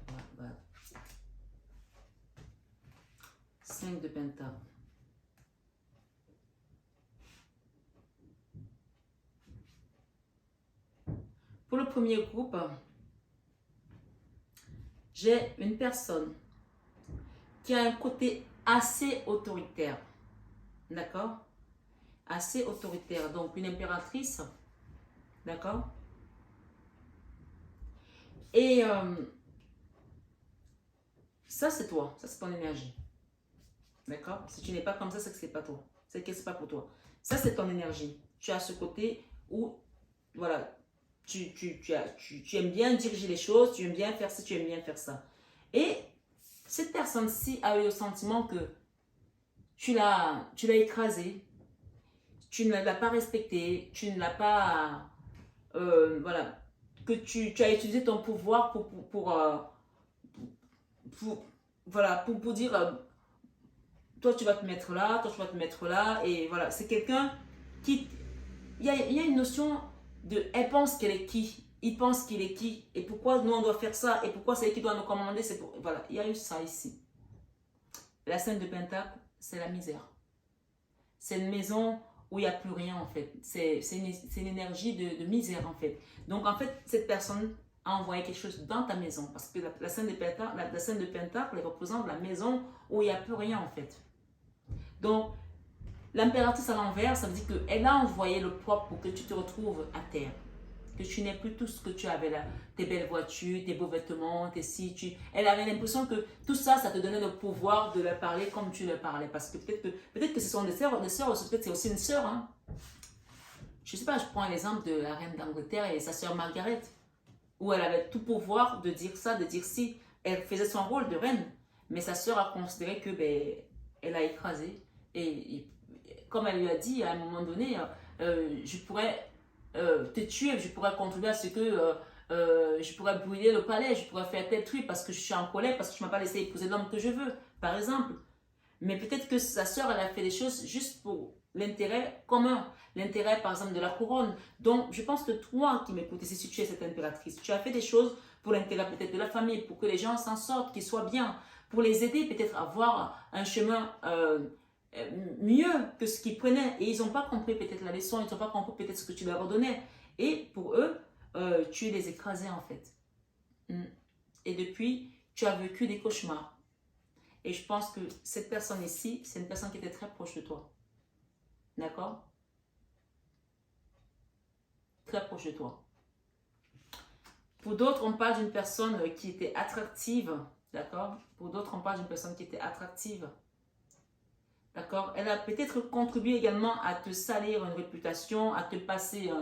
5 de Pentacle. Pour le premier groupe, j'ai une personne qui a un côté assez autoritaire. D'accord? Assez autoritaire. Donc, une impératrice. D'accord? Et ça, c'est toi. Ça, c'est ton énergie. D'accord? Si tu n'es pas comme ça, c'est que c'est pas toi. C'est que c'est pas pour toi. Ça, c'est ton énergie. Tu as ce côté où, voilà, tu aimes bien diriger les choses, tu aimes bien faire ci, tu aimes bien faire ça. Et cette personne-ci a eu le sentiment que tu l'as écrasé, tu ne l'as pas respecté, tu ne l'as pas, voilà, que tu as utilisé ton pouvoir pour, voilà, pour dire, toi tu vas te mettre là, toi tu vas te mettre là, et voilà, c'est quelqu'un qui, il y a une notion de, elle pense qu'elle est qui, il pense qu'il est qui, et pourquoi nous on doit faire ça, et pourquoi c'est elle qui doit nous commander, c'est pour, voilà, il y a eu ça ici. La scène de Pentacle, c'est la misère. C'est une maison où il n'y a plus rien en fait. C'est une énergie de misère en fait. Donc en fait, cette personne a envoyé quelque chose dans ta maison. Parce que la scène de Pentacle, la scène de Pentacle représente la maison où il n'y a plus rien en fait. Donc l'impératrice à l'envers, ça veut dire qu'elle a envoyé le propre pour que tu te retrouves à terre. Que tu n'aies plus tout ce que tu avais là, tes belles voitures, tes beaux vêtements, tes si tu... Elle avait l'impression que tout ça, ça te donnait le pouvoir de leur parler comme tu leur parlais. Parce que peut-être que ce sont des sœurs, peut-être c'est aussi une sœur. Hein. Je ne sais pas, je prends l'exemple de la reine d'Angleterre et sa sœur Margaret, où elle avait tout pouvoir de dire ça, de dire si. Elle faisait son rôle de reine, mais sa sœur a considéré que ben, elle a écrasé. Et comme elle lui a dit à un moment donné, je pourrais te tuer, je pourrais contribuer à ce que je pourrais brûler le palais, je pourrais faire tel truc parce que je suis en colère, parce que tu ne m'as pas laissé épouser l'homme que je veux, par exemple. Mais peut-être que sa sœur, elle a fait des choses juste pour l'intérêt commun, l'intérêt par exemple de la couronne. Donc je pense que toi qui m'écoutes, si tu es cette impératrice, tu as fait des choses pour l'intérêt peut-être de la famille, pour que les gens s'en sortent, qu'ils soient bien, pour les aider peut-être à avoir un chemin mieux que ce qu'ils prenaient. Et ils n'ont pas compris peut-être la leçon, ils n'ont pas compris peut-être ce que tu leur donnais. Et pour eux, tu les écrasais en fait. Et depuis, tu as vécu des cauchemars. Et je pense que cette personne ici, c'est une personne qui était très proche de toi. D'accord? Très proche de toi. Pour d'autres, on parle d'une personne qui était attractive. D'accord? Pour d'autres, on parle d'une personne qui était attractive. D'accord? Elle a peut-être contribué également à te salir une réputation, à te passer,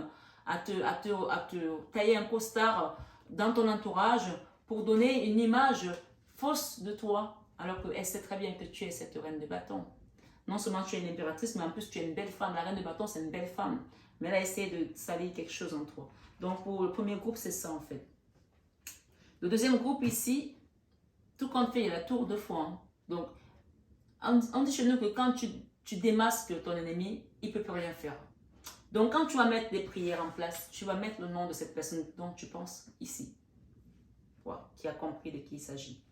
à te tailler un costard dans ton entourage pour donner une image fausse de toi. Alors qu'elle sait très bien que tu es cette reine de bâton. Non seulement tu es une impératrice, mais en plus tu es une belle femme. La reine de bâton, c'est une belle femme. Mais elle a essayé de salir quelque chose en toi. Donc pour le premier groupe, c'est ça en fait. Le deuxième groupe ici, tout compte fait, il y a la tour de fou. Hein. Donc, on dit chez nous que quand tu démasques ton ennemi, il ne peut plus rien faire. Donc quand tu vas mettre des prières en place, tu vas mettre le nom de cette personne dont tu penses ici. Toi, qui a compris de qui il s'agit.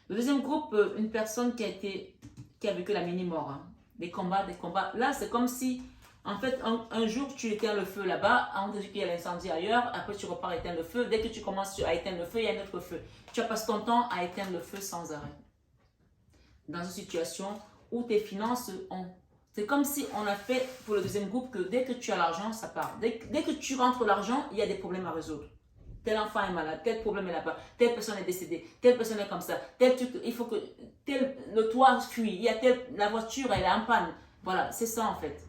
Le deuxième groupe, une personne qui a vécu la mini-mort. Hein. Des combats. Là, c'est comme si, en fait, un jour, tu éteins le feu là-bas, on te dit qu'il y a l'incendie ailleurs, après tu repars éteindre le feu. Dès que tu commences à éteindre le feu, il y a un autre feu. Tu as passé ton temps à éteindre le feu sans arrêt. Dans une situation où tes finances ont... C'est comme si on a fait pour le deuxième groupe que dès que tu as l'argent, ça part. Dès que tu rentres l'argent, il y a des problèmes à résoudre. Tel enfant est malade, tel problème est là-bas, telle personne est décédée, telle personne est comme ça, tel truc, il faut que le toit fuit, la voiture elle est en panne. Voilà, c'est ça en fait.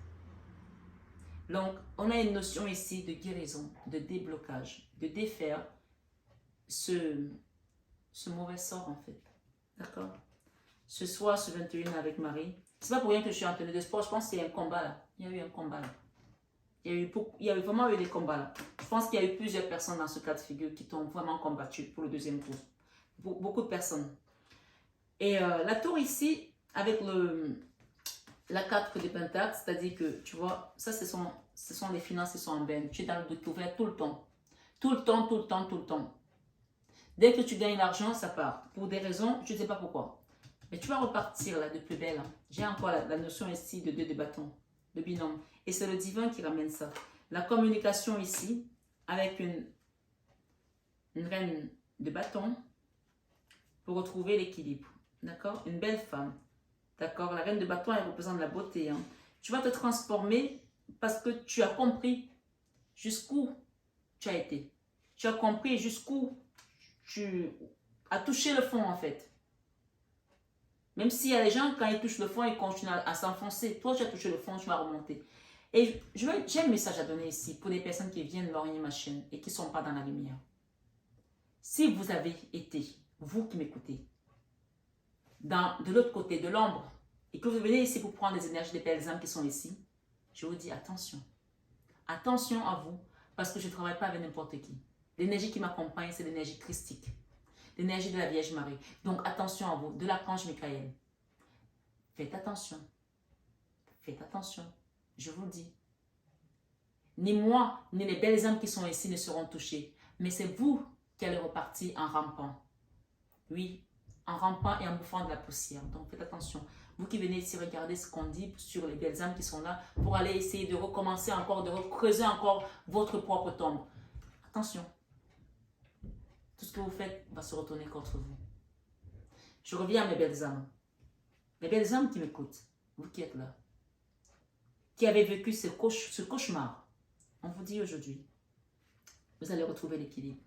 Donc, on a une notion ici de guérison, de déblocage, de défaire ce mauvais sort en fait. D'accord? Ce soir, ce 21 avec Marie, c'est pas pour rien que je suis en tenue de sport, je pense qu'il y a un combat là. Il y a eu un combat là. Il y a vraiment eu des combats là. Je pense qu'il y a eu plusieurs personnes dans ce cas de figure qui t'ont vraiment combattu pour le deuxième groupe. Beaucoup de personnes. Et la tour ici, avec la 4 des pentacles, c'est-à-dire que, tu vois, ça ce sont les finances qui sont en berne. Tu es dans le découvert tout le temps. Tout le temps, tout le temps, tout le temps. Dès que tu gagnes l'argent, ça part. Pour des raisons, je ne sais pas pourquoi. Mais tu vas repartir là de plus belle. Hein. J'ai encore la notion ici de 2 de bâton, de binôme. Et c'est le divin qui ramène ça. La communication ici, avec une reine de bâton, pour retrouver l'équilibre. D'accord? Une belle femme. D'accord? La reine de bâton, elle représente la beauté. Hein. Tu vas te transformer parce que tu as compris jusqu'où tu as été. Tu as compris jusqu'où tu as touché le fond, en fait. Même s'il y a des gens, quand ils touchent le fond, ils continuent à s'enfoncer. Toi, tu as touché le fond, tu vas remonter. Et j'ai un message à donner ici pour les personnes qui viennent lorgner ma chaîne et qui ne sont pas dans la lumière. Si vous avez été, vous qui m'écoutez, de l'autre côté de l'ombre, et que vous venez ici pour prendre des énergies des belles âmes qui sont ici, je vous dis attention. Attention à vous, parce que je ne travaille pas avec n'importe qui. L'énergie qui m'accompagne, c'est l'énergie christique. L'énergie de la Vierge Marie. Donc attention à vous, de l'archange Michael. Faites attention. Faites attention. Je vous le dis. Ni moi, ni les belles âmes qui sont ici ne seront touchées. Mais c'est vous qui allez repartir en rampant. Oui, en rampant et en bouffant de la poussière. Donc faites attention. Vous qui venez ici regarder ce qu'on dit sur les belles âmes qui sont là pour aller essayer de recommencer encore, de creuser encore votre propre tombe. Attention. Tout ce que vous faites va se retourner contre vous. Je reviens à mes belles âmes. Mes belles âmes qui m'écoutent. Vous qui êtes là. Qui avez vécu ce cauchemar. On vous dit aujourd'hui, vous allez retrouver l'équilibre.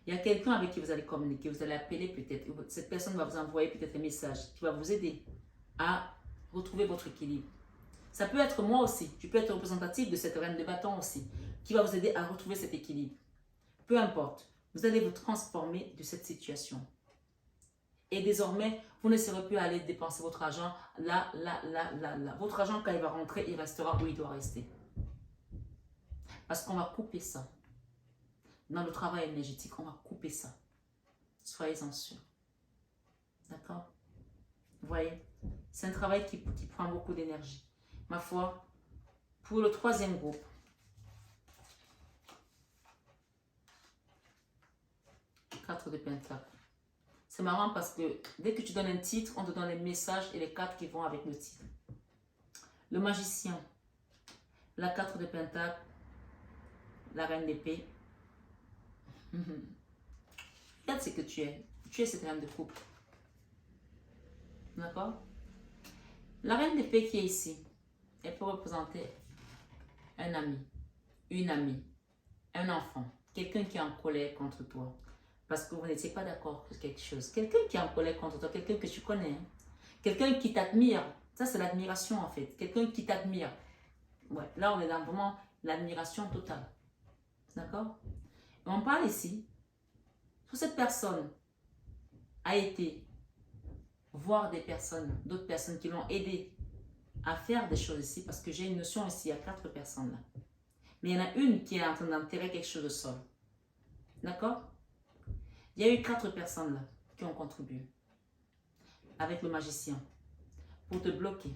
Il y a quelqu'un avec qui vous allez communiquer, vous allez appeler peut-être. Cette personne va vous envoyer peut-être un message qui va vous aider à retrouver votre équilibre. Ça peut être moi aussi, je peux être représentatif de cette reine de bâton aussi, qui va vous aider à retrouver cet équilibre. Peu importe, vous allez vous transformer de cette situation. Et désormais, vous ne serez plus aller dépenser votre argent là. Votre argent, quand il va rentrer, il restera où il doit rester. Parce qu'on va couper ça. Dans le travail énergétique, on va couper ça. Soyez-en sûrs. D'accord? Vous voyez? C'est un travail qui prend beaucoup d'énergie. Ma foi, pour le troisième groupe, quatre de Pentacle. C'est marrant parce que dès que tu donnes un titre, on te donne les messages et les cartes qui vont avec le titre. Le magicien, la 4 de Pentacle, la reine d'épée. Regarde ce que tu es. Tu es cette reine de couple. D'accord? La reine d'épée qui est ici, elle peut représenter un ami, une amie, un enfant, quelqu'un qui est en colère contre toi. Parce que vous n'étiez pas d'accord sur quelque chose. Quelqu'un qui est en colère contre toi, quelqu'un que tu connais. Hein? Quelqu'un qui t'admire. Ça, c'est l'admiration en fait. Quelqu'un qui t'admire. Ouais, là, on est dans vraiment l'admiration totale. D'accord? On parle ici. Toute cette personne a été voir des personnes, d'autres personnes qui l'ont aidé à faire des choses ici. Parce que j'ai une notion ici, il y a 4 personnes là. Mais il y en a une qui est en train d'enterrer quelque chose au sol. D'accord? Il y a eu 4 personnes là qui ont contribué avec le magicien pour te bloquer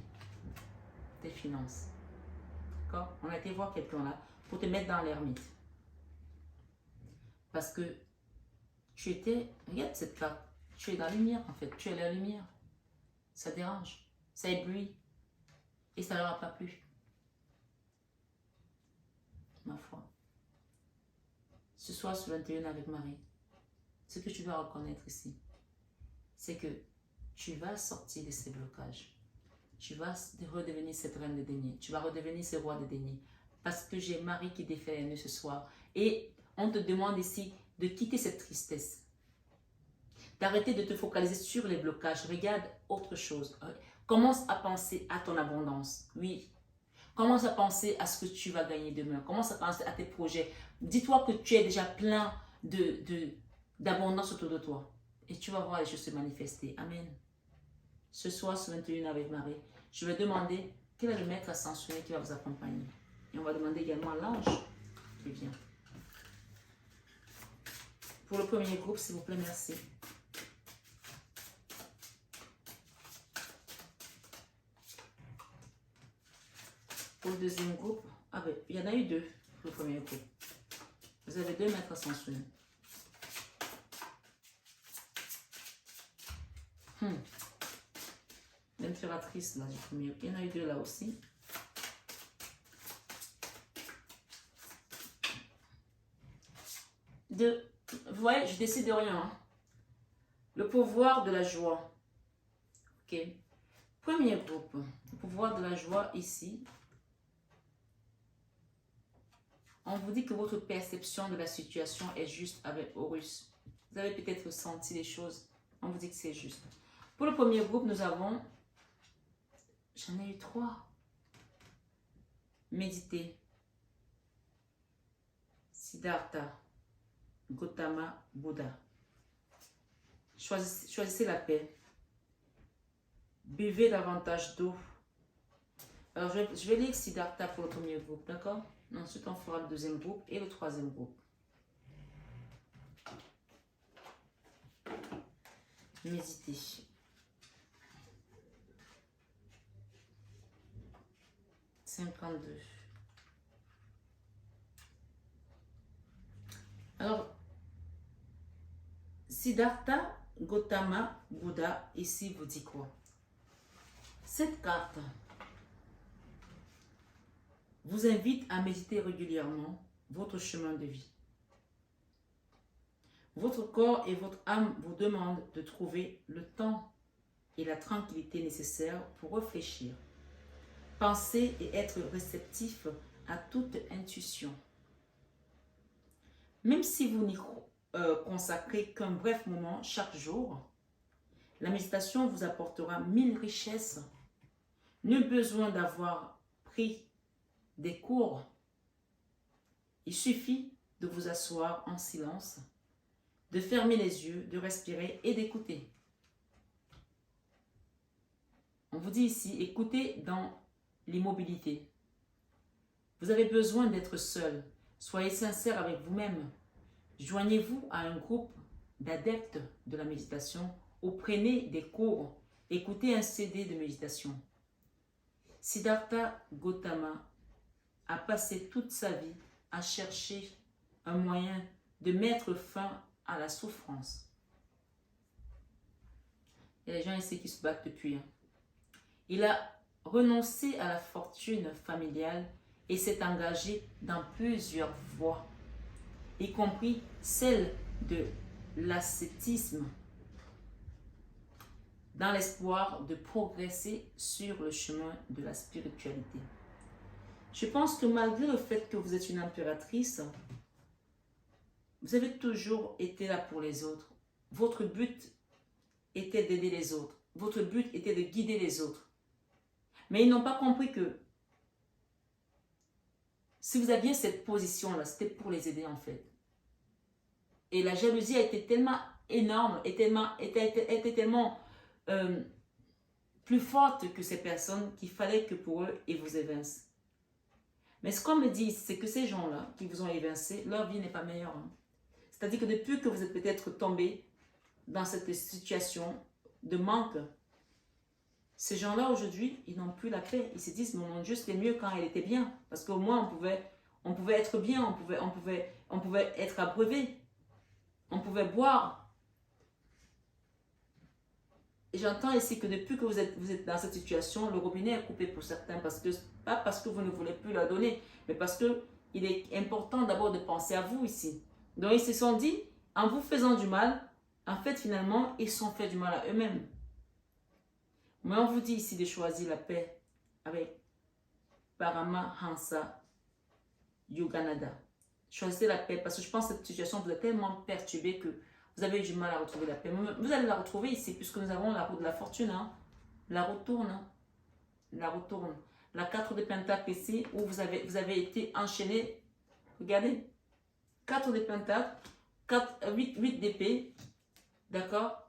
tes finances. D'accord? On a été voir quelqu'un là pour te mettre dans l'ermite. Parce que tu étais, regarde cette carte, tu es dans la lumière en fait, tu es la lumière. Ça dérange, ça éblouit et ça ne leur a pas plu. Ma foi. Ce soir sur 21 avec Marie, ce que tu dois reconnaître ici, c'est que tu vas sortir de ces blocages. Tu vas redevenir cette reine de denier. Tu vas redevenir ce roi de denier. Parce que j'ai Marie qui défait les nœuds ce soir. Et on te demande ici de quitter cette tristesse. D'arrêter de te focaliser sur les blocages. Regarde autre chose. Commence à penser à ton abondance. Oui. Commence à penser à ce que tu vas gagner demain. Commence à penser à tes projets. Dis-toi que tu es déjà plein d'abondance autour de toi. Et tu vas voir les choses se manifester. Amen. Ce soir, sur 21 avec Marie, je vais demander quel est le maître ascensionné qui va vous accompagner. Et on va demander également à l'ange qui vient. Pour le premier groupe, s'il vous plaît, merci. Pour le deuxième groupe, ah ben, il y en a eu 2 pour le premier groupe. Vous avez 2 maîtres ascensionnés. L'impératrice là du premier. Il y en a eu 2 là aussi. Vous voyez, je décide de rien. Hein. Le pouvoir de la joie. Ok. Premier groupe, le pouvoir de la joie ici. On vous dit que votre perception de la situation est juste avec Horus. Vous avez peut-être senti les choses. On vous dit que c'est juste. Pour le premier groupe, nous avons... J'en ai eu 3. Méditer. Siddhartha. Gautama, Bouddha. Choisissez la paix. Buvez davantage d'eau. Alors, je vais lire Siddhartha pour le premier groupe, d'accord? Ensuite, on fera le deuxième groupe et le troisième groupe. Méditer. « 52. Alors, Siddhartha Gautama Bouddha, ici vous dit quoi? Cette carte vous invite à méditer régulièrement votre chemin de vie. Votre corps et votre âme vous demandent de trouver le temps et la tranquillité nécessaires pour réfléchir, penser et être réceptif à toute intuition. Même si vous n'y consacrez qu'un bref moment chaque jour, la méditation vous apportera 1000 richesses. Nul besoin d'avoir pris des cours. Il suffit de vous asseoir en silence, de fermer les yeux, de respirer et d'écouter. On vous dit ici, écoutez dans l'immobilité. Vous avez besoin d'être seul. Soyez sincère avec vous-même. Joignez-vous à un groupe d'adeptes de la méditation ou prenez des cours. Écoutez un CD de méditation. Siddhartha Gautama a passé toute sa vie à chercher un moyen de mettre fin à la souffrance. Il y a des gens ici qui se battent depuis. Il a renoncé à la fortune familiale et s'est engagé dans plusieurs voies, y compris celle de l'ascétisme, dans l'espoir de progresser sur le chemin de la spiritualité. Je pense que malgré le fait que vous êtes une impératrice, vous avez toujours été là pour les autres. Votre but était d'aider les autres. Votre but était de guider les autres. Mais ils n'ont pas compris que si vous aviez cette position-là, c'était pour les aider en fait. Et la jalousie a été tellement énorme, était tellement plus forte que ces personnes qu'il fallait que pour eux, ils vous évincent. Mais ce qu'on me dit, c'est que ces gens-là qui vous ont évincé, leur vie n'est pas meilleure. C'est-à-dire que depuis que vous êtes peut-être tombé dans cette situation de manque, ces gens-là aujourd'hui, ils n'ont plus la paix. Ils se disent, mon Dieu, c'était mieux quand elle était bien. Parce qu'au moins, on pouvait être bien, on pouvait être abreuvé, on pouvait boire. Et j'entends ici que depuis que vous êtes dans cette situation, le robinet est coupé pour certains. Pas parce que vous ne voulez plus leur donner, mais parce qu'il est important d'abord de penser à vous ici. Donc ils se sont dit, en vous faisant du mal, en fait finalement, ils se sont fait du mal à eux-mêmes. Mais on vous dit ici de choisir la paix avec Paramahansa Yogananda. Choisissez la paix parce que je pense que cette situation vous a tellement perturbé que vous avez eu du mal à retrouver la paix. Vous allez la retrouver ici puisque nous avons la roue de la fortune. La roue tourne. La roue tourne. La 4 de Pentacle ici où vous avez été enchaîné. Regardez. 4 de Pentacle. 8 d'épée. D'accord?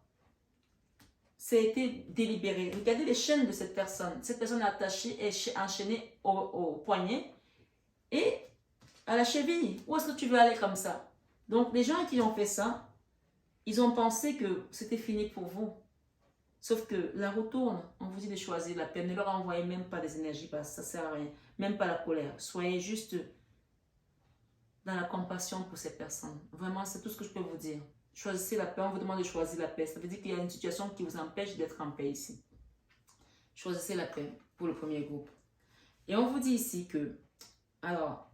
Ça a été délibéré. Regardez les chaînes de cette personne. Cette personne est attachée et enchaînée au poignet et à la cheville. Où est-ce que tu veux aller comme ça? Donc, les gens qui ont fait ça, ils ont pensé que c'était fini pour vous. Sauf que la roue tourne. On vous dit de choisir la paix. Ne leur envoyez même pas des énergies parce que ça ne sert à rien. Même pas la colère. Soyez juste dans la compassion pour ces personnes. Vraiment, c'est tout ce que je peux vous dire. Choisissez la paix. On vous demande de choisir la paix. Ça veut dire qu'il y a une situation qui vous empêche d'être en paix ici. Choisissez la paix pour le premier groupe. Et on vous dit ici que, alors,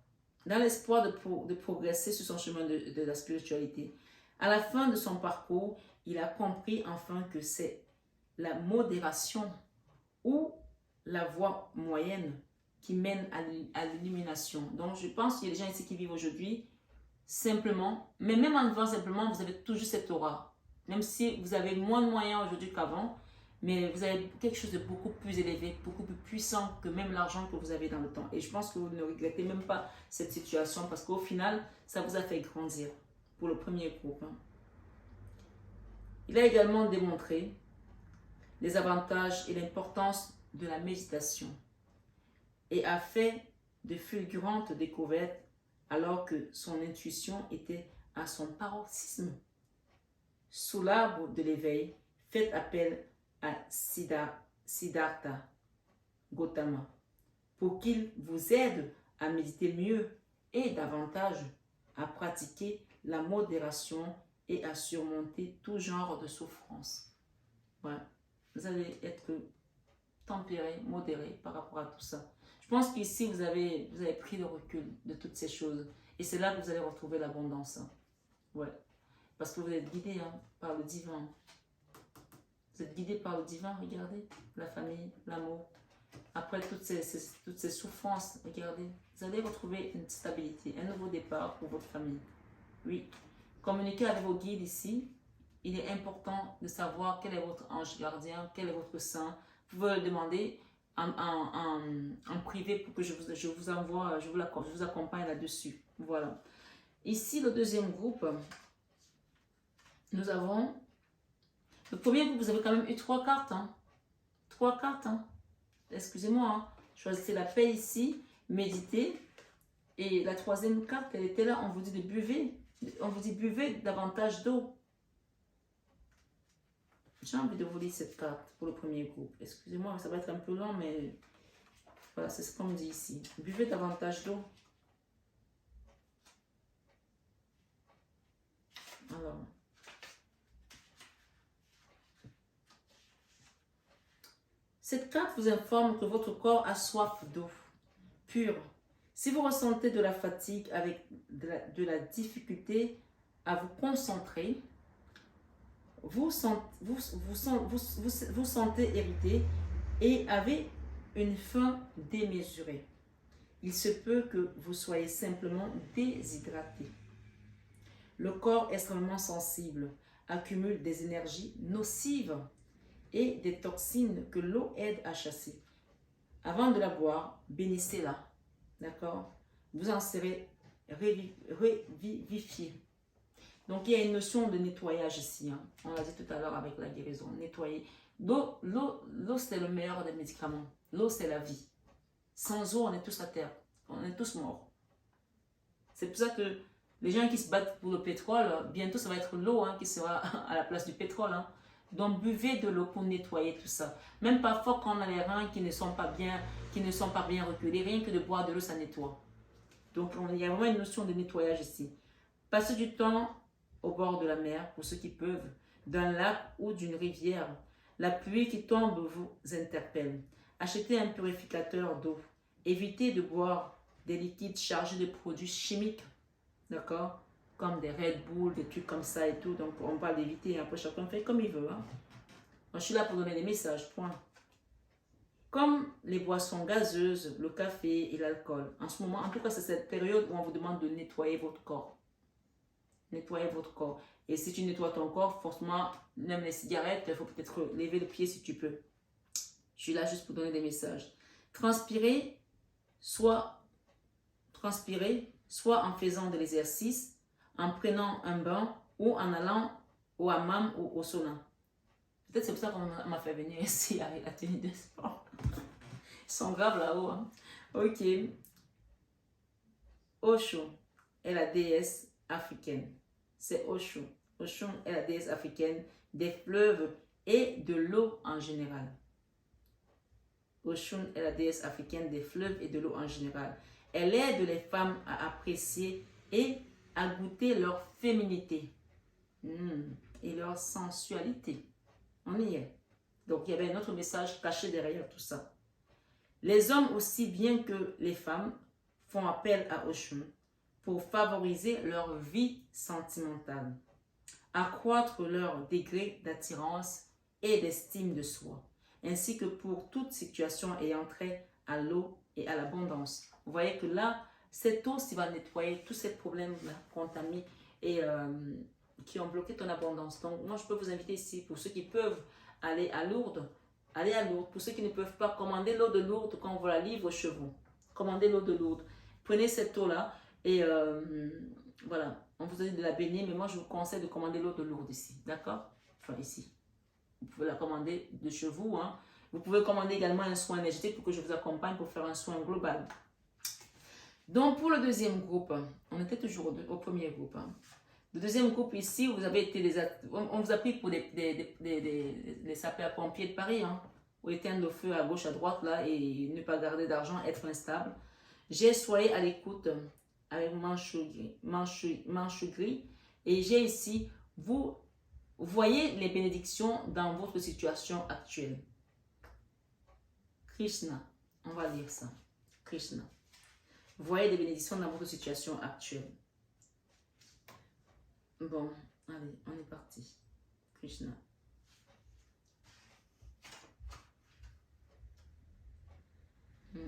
dans l'espoir de progresser sur son chemin de la spiritualité, à la fin de son parcours, il a compris enfin que c'est la modération ou la voie moyenne qui mène à l'illumination. Donc, je pense qu'il y a des gens ici qui vivent aujourd'hui simplement, mais même en vivant simplement, vous avez toujours cette aura. Même si vous avez moins de moyens aujourd'hui qu'avant, mais vous avez quelque chose de beaucoup plus élevé, beaucoup plus puissant que même l'argent que vous avez dans le temps. Et je pense que vous ne regrettez même pas cette situation parce qu'au final, ça vous a fait grandir pour le premier groupe. Il a également démontré les avantages et l'importance de la méditation et a fait de fulgurantes découvertes alors que son intuition était à son paroxysme. Sous l'arbre de l'éveil, faites appel à Siddhartha Gautama pour qu'il vous aide à méditer mieux et davantage, à pratiquer la modération et à surmonter tout genre de souffrance. Ouais. Vous allez être tempéré, modéré par rapport à tout ça. Je pense qu'ici, vous avez pris le recul de toutes ces choses. Et c'est là que vous allez retrouver l'abondance. Ouais. Parce que vous êtes guidé par le divin. Vous êtes guidé par le divin, regardez. La famille, l'amour. Après toutes ces souffrances, regardez. Vous allez retrouver une stabilité, un nouveau départ pour votre famille. Oui. Communiquez avec vos guides ici. Il est important de savoir quel est votre ange gardien, quel est votre saint. Vous pouvez le demander en privé pour que je vous envoie, je vous accompagne là-dessus. Voilà. Ici, le deuxième groupe, nous avons... Le premier groupe, vous avez quand même eu 3 cartes. 3 cartes. Excusez-moi. Choisissez la paix ici, méditez. Et la troisième carte, elle était là. On vous dit de buvez. On vous dit buvez davantage d'eau. J'ai envie de vous lire cette carte pour le premier groupe. Excusez-moi, ça va être un peu long, mais voilà, c'est ce qu'on me dit ici. Buvez davantage d'eau. Alors. Cette carte vous informe que votre corps a soif d'eau pure. Si vous ressentez de la fatigue avec de la difficulté à vous concentrer, vous sentez irrité et avez une faim démesurée. Il se peut que vous soyez simplement déshydraté. Le corps extrêmement sensible accumule des énergies nocives et des toxines que l'eau aide à chasser. Avant de la boire, bénissez-la. D'accord? Vous en serez revivifié. Donc, il y a une notion de nettoyage ici. On l'a dit tout à l'heure avec la guérison. Nettoyer. L'eau, c'est le meilleur des médicaments. L'eau, c'est la vie. Sans eau, on est tous à terre. On est tous morts. C'est pour ça que les gens qui se battent pour le pétrole, bientôt, ça va être l'eau qui sera à la place du pétrole. Donc, buvez de l'eau pour nettoyer tout ça. Même parfois, quand on a les reins qui ne sont pas bien reculés, rien que de boire de l'eau, ça nettoie. Donc, il y a vraiment une notion de nettoyage ici. Passez du temps au bord de la mer, pour ceux qui peuvent, d'un lac ou d'une rivière. La pluie qui tombe vous interpelle. Achetez un purificateur d'eau. Évitez de boire des liquides chargés de produits chimiques. D'accord? Comme des Red Bull, des trucs comme ça et tout. Donc, on parle d'éviter. Après, chacun fait comme il veut. Moi, je suis là pour donner des messages. Point. Comme les boissons gazeuses, le café et l'alcool. En ce moment, en tout cas, c'est cette période où on vous demande de nettoyer votre corps. Nettoyer votre corps. Et si tu nettoies ton corps, forcément, même les cigarettes, il faut peut-être lever le pied si tu peux. Je suis là juste pour donner des messages. Transpirer, soit en faisant de l'exercice, en prenant un bain ou en allant au hammam ou au sauna. Peut-être c'est pour ça qu'on m'a fait venir ici avec la tenue de sport. Ils sont graves là-haut. Ok. Osho est la déesse africaine. C'est Osho. Osho est la déesse africaine des fleuves et de l'eau en général. Osho est la déesse africaine des fleuves et de l'eau en général. Elle aide les femmes à apprécier et à goûter leur féminité et leur sensualité. On y est. Donc, il y avait un autre message caché derrière tout ça. Les hommes, aussi bien que les femmes, font appel à Osho pour favoriser leur vie sentimentale, accroître leur degré d'attirance et d'estime de soi, ainsi que pour toute situation ayant trait à l'eau et à l'abondance. Vous voyez que là, cette eau, ça va nettoyer tous ces problèmes-là qu'on t'a mis et qui ont bloqué ton abondance. Donc, moi, je peux vous inviter ici, pour ceux qui peuvent aller à Lourdes, allez à Lourdes. Pour ceux qui ne peuvent pas, commander l'eau de Lourdes quand on vous la livre chez vous. Commandez l'eau de Lourdes. Prenez cette eau-là et voilà, on vous a dit de la bénir, mais moi, je vous conseille de commander l'eau de Lourdes ici, d'accord? Enfin, ici. Vous pouvez la commander de chez vous, hein. Vous pouvez commander également un soin énergétique pour que je vous accompagne pour faire un soin global. Donc, pour le deuxième groupe, on était toujours au premier groupe. Hein. Le deuxième groupe ici, vous avez été on vous a pris pour les sapeurs-pompiers de Paris, hein, pour éteindre le feu à gauche, à droite, là, et ne pas garder d'argent, être instable. J'ai soyez à l'écoute avec manche gris. Et j'ai ici, vous voyez les bénédictions dans votre situation actuelle. Krishna, on va lire ça. Krishna. Vous voyez des bénédictions dans votre situation actuelle. Bon, allez, on est parti. Krishna. Mmh.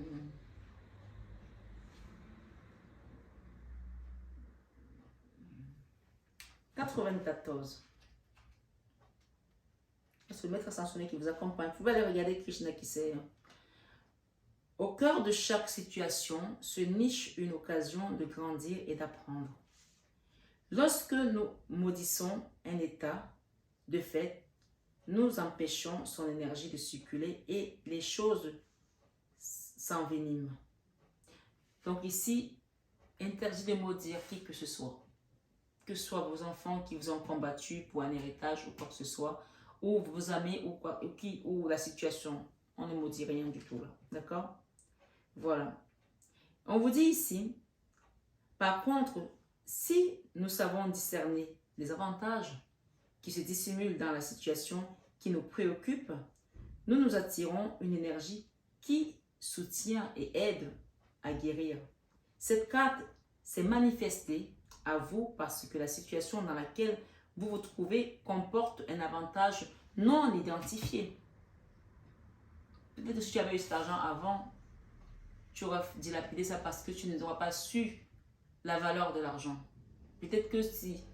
94. C'est le maître ascensionné qui vous accompagne. Vous pouvez aller regarder Krishna qui c'est. Au cœur de chaque situation se niche une occasion de grandir et d'apprendre. Lorsque nous maudissons un état, de fait, nous empêchons son énergie de circuler et les choses s'enveniment. Donc ici, interdit de maudire qui que ce soit vos enfants qui vous ont combattu pour un héritage ou quoi que ce soit, ou vos amis ou la situation. On ne maudit rien du tout là, d'accord? Voilà. On vous dit ici, par contre, si nous savons discerner les avantages qui se dissimulent dans la situation qui nous préoccupe, nous nous attirons une énergie qui soutient et aide à guérir. Cette carte s'est manifestée à vous parce que la situation dans laquelle vous vous trouvez comporte un avantage non identifié. Peut-être que si tu avais eu cet argent avant, tu aurais dilapidé ça parce que tu n'auras pas su la valeur de l'argent. Peut-être que si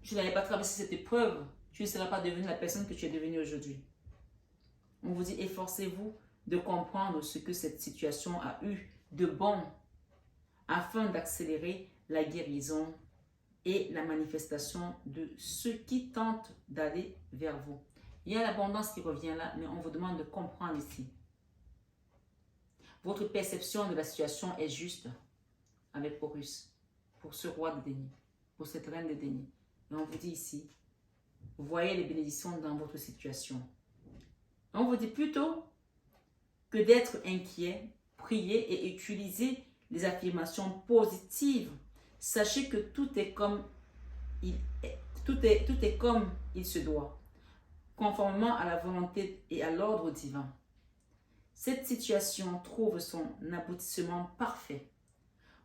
tu n'avais pas traversé cette épreuve, tu ne serais pas devenu la personne que tu es devenue aujourd'hui. On vous dit, efforcez-vous de comprendre ce que cette situation a eu de bon afin d'accélérer la guérison et la manifestation de ceux qui tentent d'aller vers vous. Il y a l'abondance qui revient là, mais on vous demande de comprendre ici. Votre perception de la situation est juste avec Horus, pour ce roi de déni, pour cette reine de déni. Et on vous dit ici, vous voyez les bénédictions dans votre situation. On vous dit plutôt que d'être inquiet, priez et utilisez les affirmations positives. Sachez que tout est comme il se doit, conformément à la volonté et à l'ordre divin. Cette situation trouve son aboutissement parfait.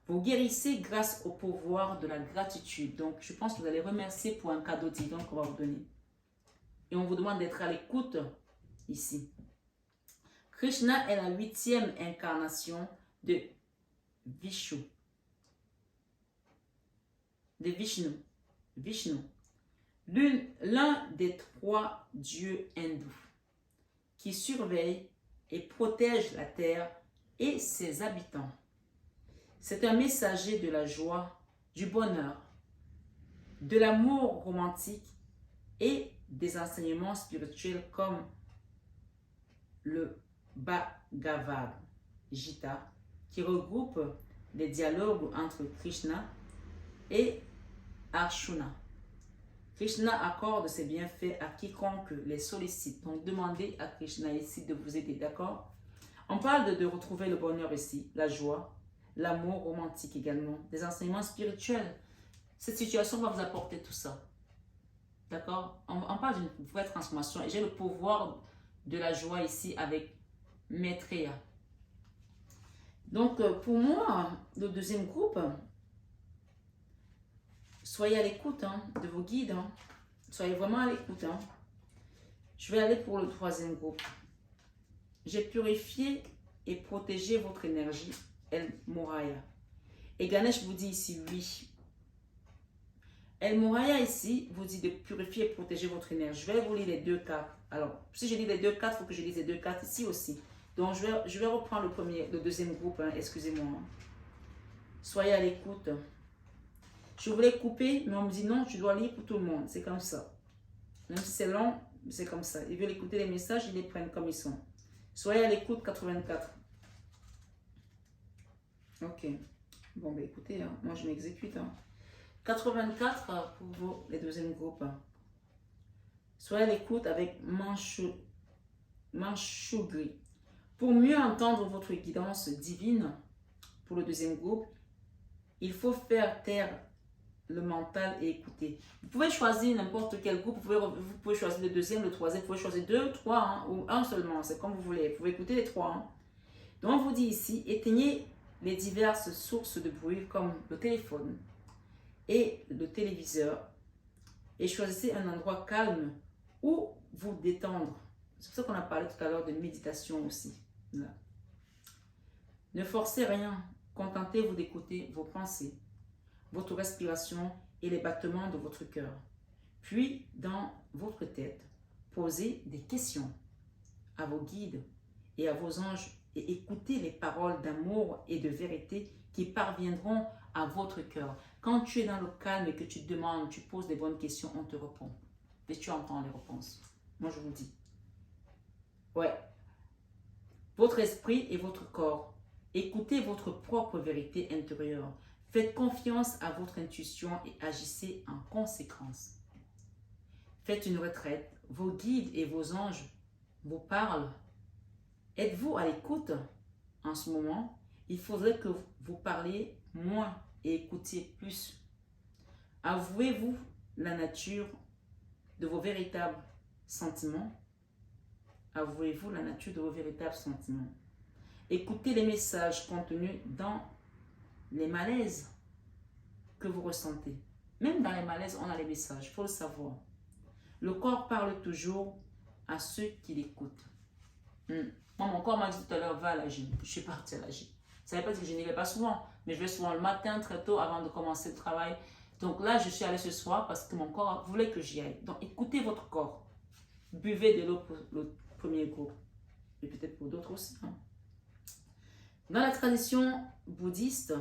Vous guérissez grâce au pouvoir de la gratitude. Donc, je pense que vous allez remercier pour un cadeau divin qu'on va vous donner. Et on vous demande d'être à l'écoute ici. Krishna est la 8e incarnation de Vishnu. Vishnu. L'un des 3 dieux hindous qui surveille et protège la terre et ses habitants. C'est un messager de la joie, du bonheur, de l'amour romantique et des enseignements spirituels comme le Bhagavad Gita, qui regroupe les dialogues entre Krishna et Arjuna. Krishna accorde ses bienfaits à quiconque les sollicite. Donc, demandez à Krishna ici de vous aider, d'accord? On parle de retrouver le bonheur ici, la joie, l'amour romantique également, des enseignements spirituels. Cette situation va vous apporter tout ça. D'accord? On parle d'une vraie transformation. Et j'ai le pouvoir de la joie ici avec Maitreya. Donc, pour moi, le deuxième groupe, soyez à l'écoute de vos guides. Soyez vraiment à l'écoute. Je vais aller pour le troisième groupe. J'ai purifié et protégé votre énergie, El Moraya. Et Ganesh vous dit ici oui. El Moraya ici vous dit de purifier et protéger votre énergie. Je vais vous lire les deux cartes. Alors, si je lis les deux cartes, il faut que je lise les deux cartes ici aussi. Donc, je vais reprendre le deuxième groupe, hein, excusez-moi. Soyez à l'écoute. Je voulais couper, mais on me dit non, tu dois lire pour tout le monde. C'est comme ça. Même si c'est long, c'est comme ça. Ils veulent écouter les messages, ils les prennent comme ils sont. Soyez à l'écoute, 84. Ok. Bon, ben écoutez, hein, moi je m'exécute. Hein. 84 pour les deuxièmes groupes. Soyez à l'écoute avec Manchougri. Pour mieux entendre votre guidance divine, pour le deuxième groupe, il faut faire taire le mental et écouter. Vous pouvez choisir n'importe quel groupe, vous pouvez choisir le deuxième, le troisième, vous pouvez choisir deux, trois, hein, ou un seulement, c'est comme vous voulez. Vous pouvez écouter les trois. Hein. Donc, on vous dit ici, éteignez les diverses sources de bruit comme le téléphone et le téléviseur et choisissez un endroit calme où vous détendre. C'est pour ça qu'on a parlé tout à l'heure de méditation aussi. Là. Ne forcez rien, contentez-vous d'écouter vos pensées, votre respiration et les battements de votre cœur. Puis, dans votre tête, posez des questions à vos guides et à vos anges et écoutez les paroles d'amour et de vérité qui parviendront à votre cœur. Quand tu es dans le calme et que tu demandes, tu poses des bonnes questions, on te répond. Et tu entends les réponses. Moi, je vous dis. Ouais. Votre esprit et votre corps. Écoutez votre propre vérité intérieure. Faites confiance à votre intuition et agissez en conséquence. Faites une retraite. Vos guides et vos anges vous parlent. Êtes-vous à l'écoute en ce moment? Il faudrait que vous parliez moins et écoutiez plus. Avouez-vous la nature de vos véritables sentiments. Avouez-vous la nature de vos véritables sentiments. Écoutez les messages contenus dans les malaises que vous ressentez. Même dans les malaises, on a les messages, il faut le savoir. Le corps parle toujours à ceux qui l'écoutent. Moi, mon corps m'a dit tout à l'heure, va à la gym. Je suis partie à la gym. Ça ne veut pas dire que je n'y vais pas souvent, mais je vais souvent le matin, très tôt, avant de commencer le travail. Donc là, je suis allée ce soir parce que mon corps voulait que j'y aille. Donc, écoutez votre corps. Buvez de l'eau pour le premier groupe. Et peut-être pour d'autres aussi. Hein. Dans la tradition bouddhiste,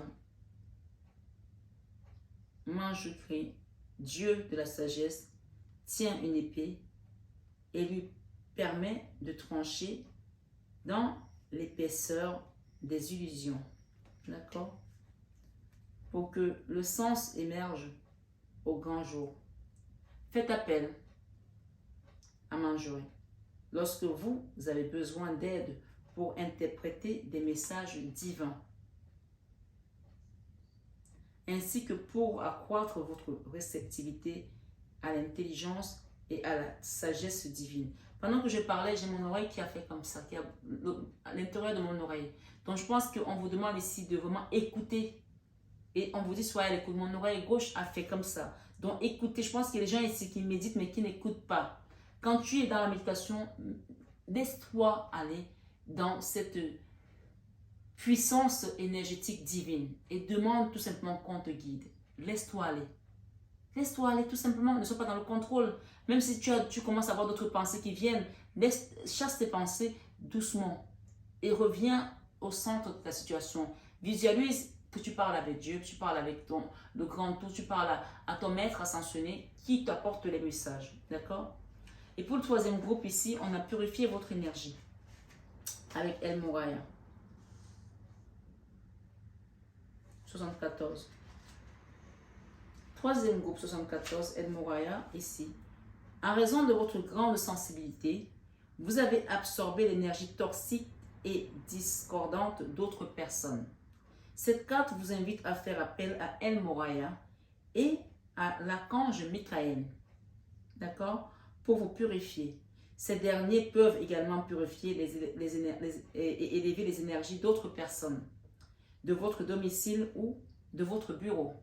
Manjushri, Dieu de la sagesse, tient une épée et lui permet de trancher dans l'épaisseur des illusions. D'accord? Pour que le sens émerge au grand jour. Faites appel à Manjushri lorsque vous avez besoin d'aide pour interpréter des messages divins, ainsi que pour accroître votre réceptivité à l'intelligence et à la sagesse divine. Pendant que je parlais, j'ai mon oreille qui a fait comme ça, qui a à l'intérieur de mon oreille. Donc je pense qu'on vous demande ici de vraiment écouter. Et on vous dit, soyez à l'écoute. Mon oreille gauche a fait comme ça. Donc écoutez, je pense qu'il y a des gens ici qui méditent mais qui n'écoutent pas. Quand tu es dans la méditation, laisse-toi aller dans cette puissance énergétique divine et demande tout simplement qu'on te guide. Laisse-toi aller. Laisse-toi aller tout simplement, ne sois pas dans le contrôle. Même si tu commences à avoir d'autres pensées qui viennent, chasse tes pensées doucement et reviens au centre de ta situation. Visualise que tu parles avec Dieu, que tu parles avec le grand tout, tu parles à ton maître ascensionné qui t'apporte les messages. D'accord? Et pour le troisième groupe ici, on a purifié votre énergie avec El Moraya. 74. Troisième groupe 74, El Moraya, ici. En raison de votre grande sensibilité, vous avez absorbé l'énergie toxique et discordante d'autres personnes. Cette carte vous invite à faire appel à El Moraya et à l'archange Michael, d'accord, pour vous purifier. Ces derniers peuvent également purifier et élever les énergies d'autres personnes, de votre domicile ou de votre bureau.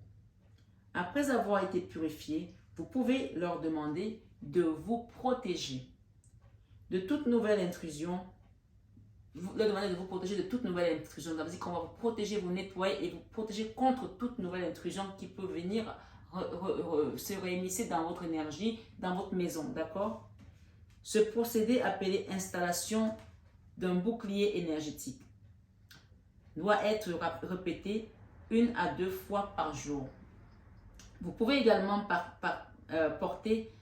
Après avoir été purifié, vous pouvez leur demander de vous protéger. de toute nouvelle intrusion. Vous leur demandez de vous protéger de toute nouvelle intrusion. Ça veut dire qu'on va vous protéger, vous nettoyer et vous protéger contre toute nouvelle intrusion qui peut venir se réémisser dans votre énergie, dans votre maison. D'accord? Ce procédé appelé installation d'un bouclier énergétique doit être répété 1 à 2 fois par jour. Vous pouvez également porter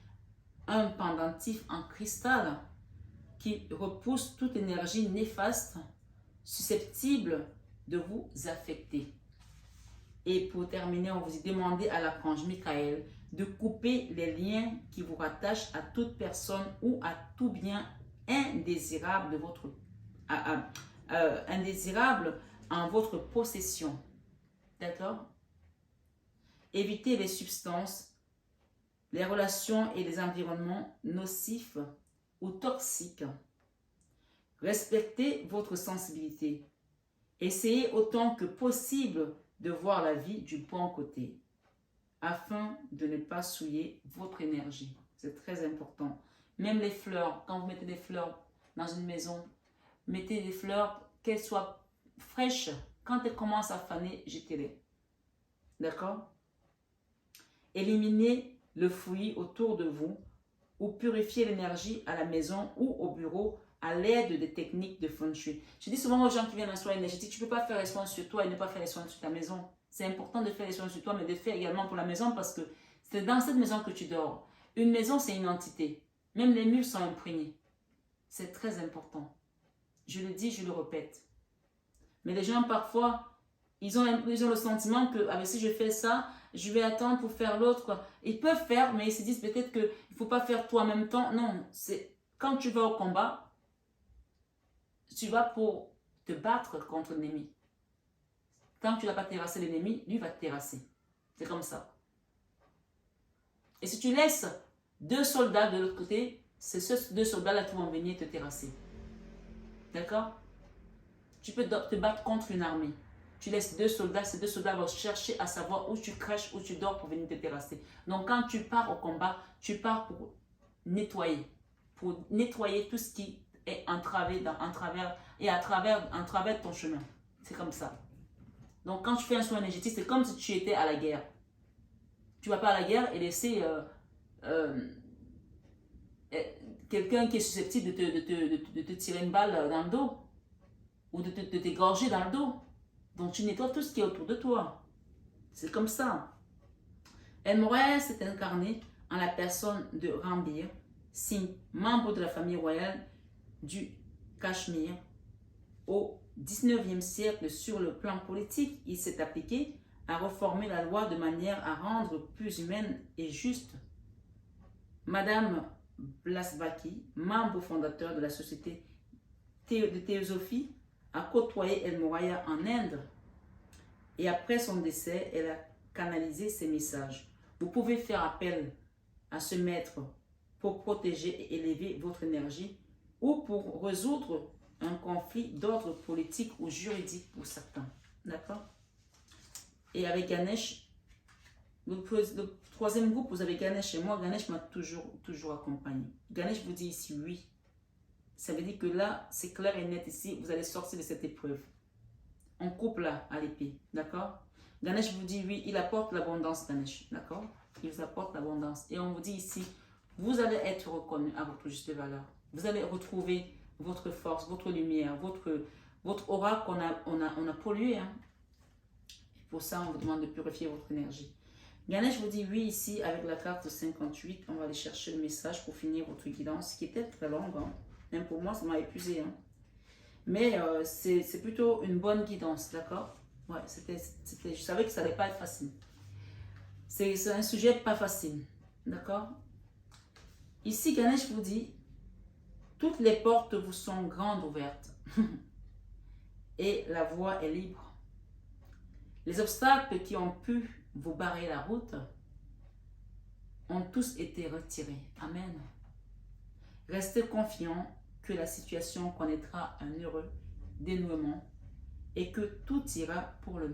un pendentif en cristal qui repousse toute énergie néfaste susceptible de vous affecter. Et pour terminer, on vous demande à l'archange Michael de couper les liens qui vous rattachent à toute personne ou à tout bien indésirable de votre indésirable en votre possession. D'accord? Évitez les substances, les relations et les environnements nocifs ou toxiques. Respectez votre sensibilité. Essayez autant que possible de voir la vie du bon côté, afin de ne pas souiller votre énergie. C'est très important. Même les fleurs, quand vous mettez des fleurs dans une maison, mettez des fleurs, qu'elles soient fraîches. Quand elles commencent à faner, jetez-les. D'accord? Éliminez le fouillis autour de vous ou purifiez l'énergie à la maison ou au bureau à l'aide des techniques de feng shui. Je dis souvent aux gens qui viennent en soins énergétiques, tu ne peux pas faire les soins sur toi et ne pas faire les soins sur ta maison. C'est important de faire les soins sur toi, mais de faire également pour la maison parce que c'est dans cette maison que tu dors. Une maison, c'est une entité. Même les murs sont imprégnés. C'est très important. Je le dis, je le répète. Mais les gens, parfois, ils ont le sentiment que si je fais ça, je vais attendre pour faire l'autre. Ils peuvent faire, mais ils se disent peut-être qu'il ne faut pas faire tout en même temps. Non, c'est quand tu vas au combat, tu vas pour te battre contre l'ennemi. Tant que tu n'as pas terrassé l'ennemi, lui va te terrasser. C'est comme ça. Et si tu laisses 2 soldats de l'autre côté, c'est ces 2 soldats-là qui vont venir te terrasser. D'accord? Tu peux te battre contre une armée. Tu laisses 2 soldats, ces 2 soldats vont chercher à savoir où tu crèches, où tu dors pour venir te terrasser. Donc quand tu pars au combat, tu pars pour nettoyer tout ce qui est entravé en travers ton chemin. C'est comme ça. Donc quand tu fais un soin énergétique, c'est comme si tu étais à la guerre. Tu ne vas pas à la guerre et laisser quelqu'un qui est susceptible de te tirer une balle dans le dos ou de t'égorger dans le dos. Donc tu nettoies tout ce qui est autour de toi. C'est comme ça. El Morya s'est incarné en la personne de Rambir Singh, membre de la famille royale du Cachemire. Au XIXe siècle, sur le plan politique, il s'est appliqué à reformer la loi de manière à rendre plus humaine et juste. Madame Blasbaki, membre fondateur de la société de théosophie, a côtoyé El Morya en Inde et après son décès, elle a canalisé ses messages. Vous pouvez faire appel à ce maître pour protéger et élever votre énergie ou pour résoudre un conflit d'ordre politique ou juridique pour certains. D'accord? Et avec Ganesh, le 3e groupe, vous avez Ganesh et moi. Ganesh m'a toujours accompagné. Ganesh vous dit ici oui. Ça veut dire que là, c'est clair et net ici, vous allez sortir de cette épreuve. On coupe là à l'épée, d'accord? Ganesh vous dit oui, il apporte l'abondance, Ganesh, d'accord? Il vous apporte l'abondance. Et on vous dit ici, vous allez être reconnu à votre juste valeur. Vous allez retrouver votre force, votre lumière, votre aura qu'on a pollué. Hein? Pour ça, on vous demande de purifier votre énergie. Ganesh vous dit oui ici, avec la carte 58, on va aller chercher le message pour finir votre guidance, qui était très longue. Hein? Même pour moi, ça m'a épuisé. Hein? Mais c'est plutôt une bonne guidance, d'accord? Ouais, je savais que ça n'allait pas être facile. C'est un sujet pas facile, d'accord? Ici, Ganesh vous dit, toutes les portes vous sont grandes ouvertes et la voie est libre. Les obstacles qui ont pu vous barrer la route ont tous été retirés. Amen. Restez confiants que la situation connaîtra un heureux dénouement et que tout ira pour le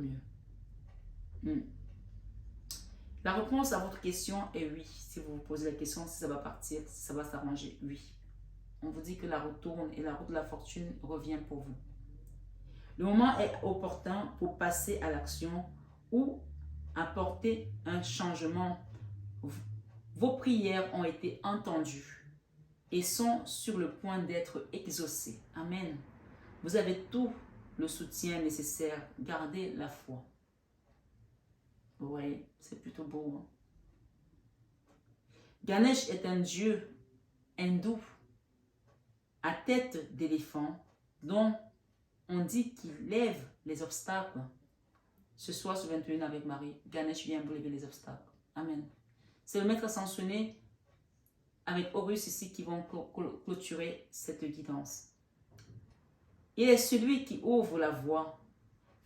mieux. La réponse à votre question est oui. Si vous vous posez la question, si ça va partir, si ça va s'arranger, oui. on vous dit que la roue tourne et la roue de la fortune revient pour vous. Le moment est opportun pour passer à l'action ou apporter un changement. Vos prières ont été entendues et sont sur le point d'être exaucées. Amen. Vous avez tout le soutien nécessaire. Gardez la foi. Vous voyez, c'est plutôt beau. Hein? Ganesh est un dieu hindou à tête d'éléphant dont on dit qu'il lève les obstacles. Ce soir, ce 21 avec Marie, Ganesh vient vous lever les obstacles. Amen. C'est le maître ascensionné avec Horus ici qui vont clôturer cette guidance. Il est celui qui ouvre la voie.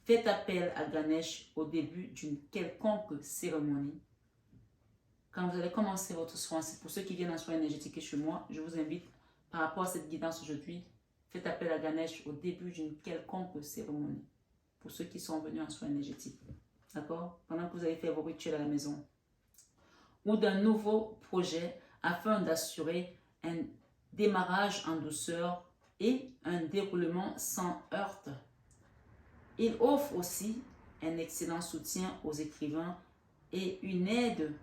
Faites appel à Ganesh au début d'une quelconque cérémonie. Quand vous allez commencer votre soin, c'est pour ceux qui viennent en soin énergétique chez moi, je vous invite par rapport à cette guidance aujourd'hui, faites appel à Ganesh au début d'une quelconque cérémonie. Pour ceux qui sont venus en soins énergétiques. D'accord? Pendant que vous allez faire vos rituels à la maison. Ou d'un nouveau projet afin d'assurer un démarrage en douceur et un déroulement sans heurte. Il offre aussi un excellent soutien aux écrivains et une aide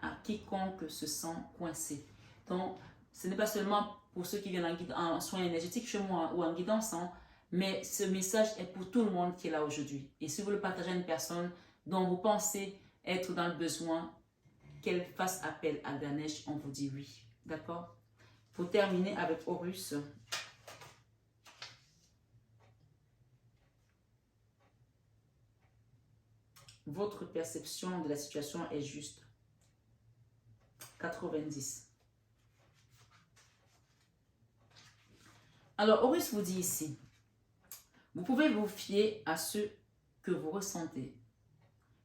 à quiconque se sent coincé. Donc, ce n'est pas seulement pour ceux qui viennent en soins énergétiques chez moi ou en guidance, hein, mais ce message est pour tout le monde qui est là aujourd'hui. Et si vous le partagez à une personne dont vous pensez être dans le besoin, qu'elle fasse appel à Ganesh, on vous dit oui. D'accord? Pour terminer avec Horus, votre perception de la situation est juste. 90. Alors, Horus vous dit ici, vous pouvez vous fier à ce que vous ressentez,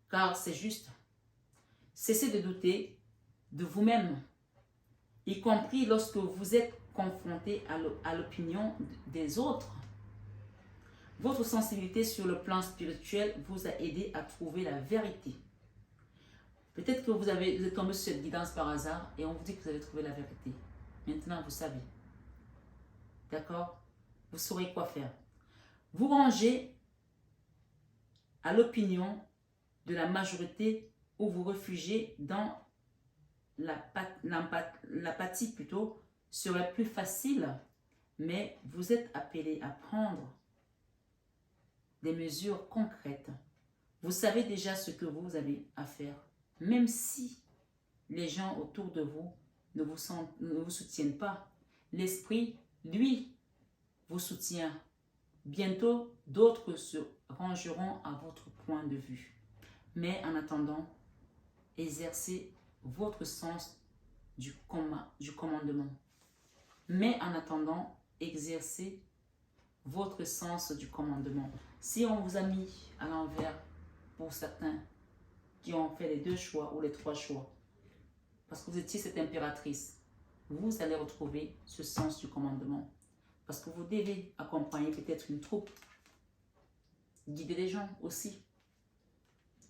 car c'est juste. Cessez de douter de vous-même, y compris lorsque vous êtes confronté à l'opinion des autres. Votre sensibilité sur le plan spirituel vous a aidé à trouver la vérité. Peut-être que vous êtes tombé sur cette guidance par hasard et on vous dit que vous avez trouvé la vérité. Maintenant, vous savez. D'accord? Vous saurez quoi faire. Vous rangez à l'opinion de la majorité ou vous réfugiez dans l'apathie plutôt serait plus facile, mais vous êtes appelé à prendre des mesures concrètes. Vous savez déjà ce que vous avez à faire, même si les gens autour de vous ne vous soutiennent pas. L'esprit, lui, vous soutient. Bientôt, d'autres se rangeront à votre point de vue. Mais en attendant, exercez votre sens du commandement. Mais en attendant, exercez votre sens du commandement. Si on vous a mis à l'envers, pour certains qui ont fait les 2 choix ou les 3 choix, parce que vous étiez cette impératrice, vous allez retrouver ce sens du commandement. Parce que vous devez accompagner peut-être une troupe, guider les gens aussi.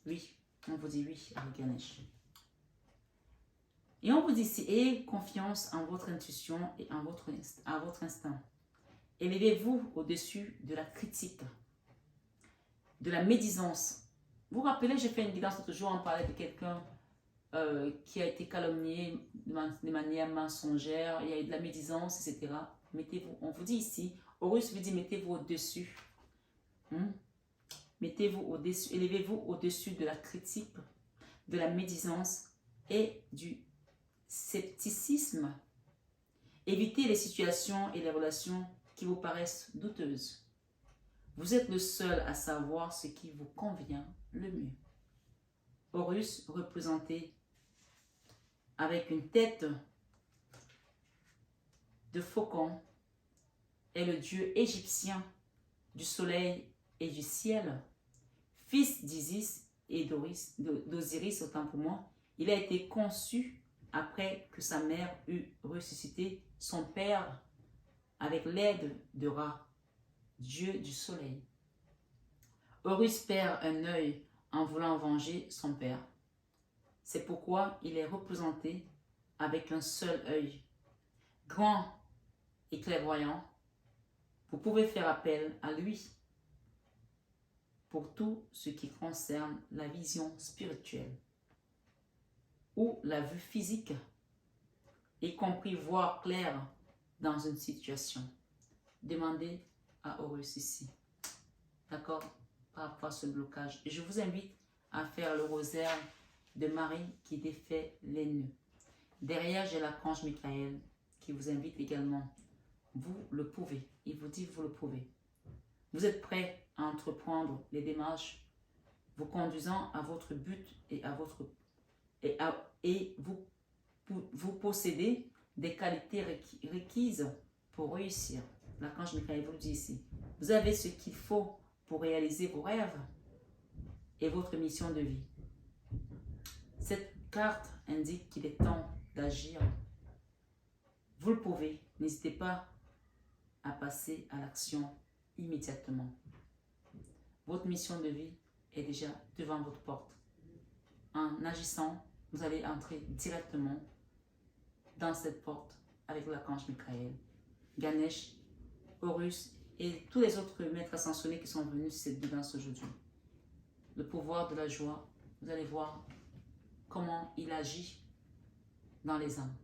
Oui, on vous dit oui avec Ganesh. Et on vous dit ici, ayez confiance en votre intuition et en votre instinct. Élevez-vous au-dessus de la critique, de la médisance. Vous vous rappelez, j'ai fait une guidance l'autre jour, on parlait de quelqu'un qui a été calomnié de manière mensongère, il y a eu de la médisance, etc. Mettez-vous, on vous dit ici, Horus vous dit, mettez-vous au-dessus. Mettez-vous au-dessus, élevez-vous au-dessus de la critique, de la médisance et du scepticisme. Évitez les situations et les relations qui vous paraissent douteuses. Vous êtes le seul à savoir ce qui vous convient le mieux. Horus, représenté avec une tête de faucon, est le dieu égyptien du soleil et du ciel, fils d'Isis et d'Osiris, autant pour moi. Il a été conçu après que sa mère eut ressuscité son père avec l'aide de Ra, dieu du soleil. Horus perd un œil en voulant venger son père. C'est pourquoi il est représenté avec un seul œil. Grand et clairvoyant, vous pouvez faire appel à lui pour tout ce qui concerne la vision spirituelle ou la vue physique, y compris voir clair dans une situation. Demandez à Horus ici. D'accord? Par rapport à ce blocage. Et je vous invite à faire le rosaire de Marie qui défait les nœuds. Derrière, j'ai l'archange Michael qui vous invite également. Vous le pouvez. Il vous dit vous le pouvez. Vous êtes prêt à entreprendre les démarches vous conduisant à votre but et vous possédez des qualités requises pour réussir. L'archange Michael vous le dit ici. Vous avez ce qu'il faut pour réaliser vos rêves et votre mission de vie. Cette carte indique qu'il est temps d'agir. Vous le pouvez. N'hésitez pas à passer à l'action immédiatement. Votre mission de vie est déjà devant votre porte. En agissant, vous allez entrer directement dans cette porte avec l'archange Michael, Ganesh, Horus et tous les autres maîtres ascensionnés qui sont venus sur cette guidance aujourd'hui. Le pouvoir de la joie, vous allez voir comment il agit dans les âmes.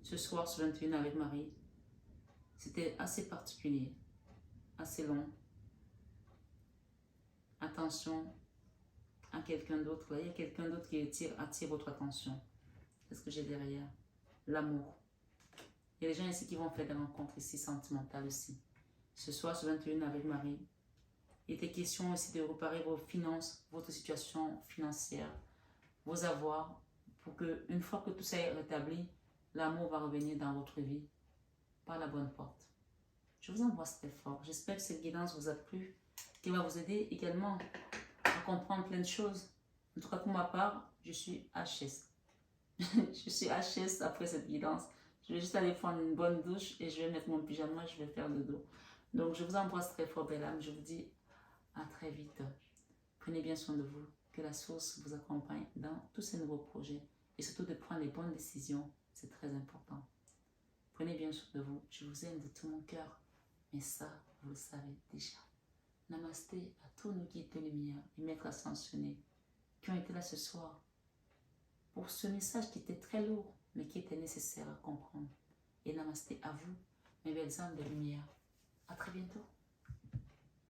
Ce soir, sur 21 avec Marie, c'était assez particulier, assez long. Attention à quelqu'un d'autre. Il y a quelqu'un d'autre qui attire votre attention. Qu'est-ce que j'ai derrière? L'amour. Il y a des gens ici qui vont faire des rencontres ici sentimentales aussi. Ce soir, sur 21 avec Marie, il était question aussi de réparer vos finances, votre situation financière, vos avoirs, pour que, une fois que tout ça est rétabli, l'amour va revenir dans votre vie par la bonne porte. Je vous embrasse très fort. J'espère que cette guidance vous a plu, qui va vous aider également à comprendre plein de choses. En tout cas, pour ma part, je suis HS. Je suis HS après cette guidance. Je vais juste aller prendre une bonne douche et je vais mettre mon pyjama, je vais faire le dos. Donc, je vous embrasse très fort, belle âme. Je vous dis à très vite. Prenez bien soin de vous. Que la source vous accompagne dans tous ces nouveaux projets. Et surtout de prendre les bonnes décisions. C'est très important. Prenez bien soin de vous. Je vous aime de tout mon cœur. Mais ça, vous le savez déjà. Namasté à tous nos guides de lumière et maîtres ascensionnés qui ont été là ce soir pour ce message qui était très lourd, mais qui était nécessaire à comprendre. Et namasté à vous, mes belles âmes de lumière. À très bientôt.